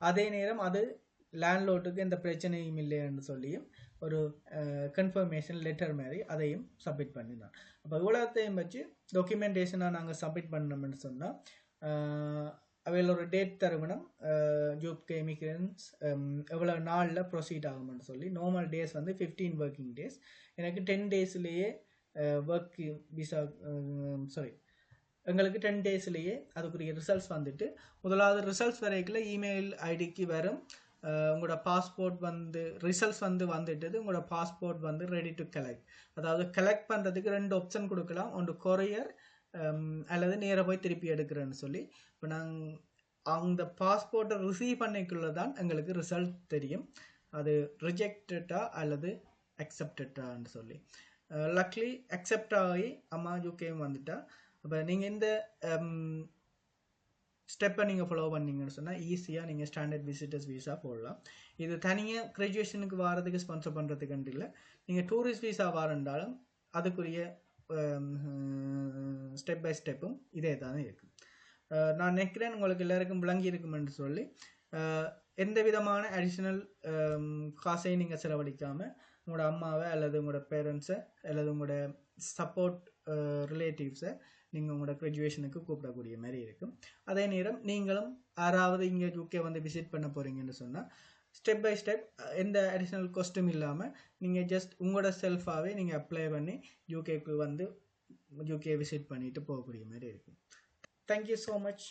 அதே நேரம் அது லேண்ட்லோர்டுக்கு எந்த பிரச்சனையும் இல்லைன்னு சொல்லியும் ஒரு கன்ஃபர்மேஷன் லெட்டர் மாதிரி அதையும் சப்மிட் பண்ணினான். அப்போ இவ்வளோத்தையும் வச்சு டாக்குமெண்டேஷனாக நாங்கள் சப்மிட் பண்ணோம்னு சொன்னால் அவையில் ஒரு டேட் தருவணும், ஜூப்கே இமிக்ரன்ஸ் எவ்வளோ நாளில் ப்ரொசீட் ஆகும்னு சொல்லி. நார்மல் டேஸ் வந்து 15 ஒர்க்கிங் டேஸ். எனக்கு 10 டேஸ்லேயே ஒர்க் விசா எங்களுக்கு 10 டேஸ்லேயே அதுக்குரிய ரிசல்ட்ஸ் வந்துட்டு, முதலாவது ரிசல்ட்ஸ் வரைக்குள்ள இமெயில் ஐடிக்கு வரும். உங்களோட பாஸ்போர்ட் வந்து ரிசல்ட்ஸ் வந்துட்டது, உங்களோட பாஸ்போர்ட் வந்து ரெடி டு கலெக்ட். அதாவது கலெக்ட் பண்ணுறதுக்கு 2 ஆப்ஷன் கொடுக்கலாம், ஒன்று கொரியர் அல்லது நேராக போய் திருப்பி எடுக்கிறேன்னு சொல்லி. இப்போ நாங்கள் அந்த பாஸ்போர்ட்டை ரிசீவ் பண்ணிக்குள்ள தான் எங்களுக்கு ரிசல்ட் தெரியும், அது ரிஜெக்டடா அல்லது அக்செப்டடான்னு சொல்லி. லக்லி அக்செப்ட் ஆகி அம்மா யூகேவும் வந்துட்டா. அப்போ நீங்கள் இந்த ஸ்டெப்பை நீங்கள் ஃபாலோ பண்ணிங்கன்னு சொன்னால் ஈஸியாக நீங்கள் ஸ்டாண்டர்ட் விசிட்டர்ஸ் வீசா போடலாம். இது தனியாக கிராஜுவேஷனுக்கு வாரதுக்கு ஸ்பான்சர் பண்ணுறதுக்கு இல்லை, நீங்கள் டூரிஸ்ட் வீசா வாரண்டாலும் அதுக்குரிய ஸ்டெப் பை ஸ்டெப்பும் இதே தான் இருக்குது. நான் நினைக்கிறேன் உங்களுக்கு எல்லாருக்கும் விளங்கி இருக்குமென்று சொல்லி. எந்த விதமான அடிஷ்னல் காசையும் நீங்கள் செலவழிக்காமல் உங்களோட அம்மாவை அல்லது உங்களோட பேரண்ட்ஸை அல்லது உங்களோட சப்போர்ட் ரிலேட்டிவ்ஸை நீங்கள் உங்களோட கிராஜுவேஷனுக்கு கூப்பிடக்கூடிய மாதிரி இருக்கும். அதே நேரம் நீங்களும் யாராவது இங்கே யூகே வந்து விசிட் பண்ண போகிறீங்கன்னு சொன்னால் ஸ்டெப் பை ஸ்டெப் எந்த அடிஷ்னல் காஸ்ட்டும் இல்லாமல் நீங்கள் ஜஸ்ட் உங்களோட செல்ஃபாகவே நீங்கள் அப்ளை பண்ணி யூகேக்கு வந்து யூகே விசிட் பண்ணிட்டு போகக்கூடிய மாதிரி இருக்கும். Thank you so much.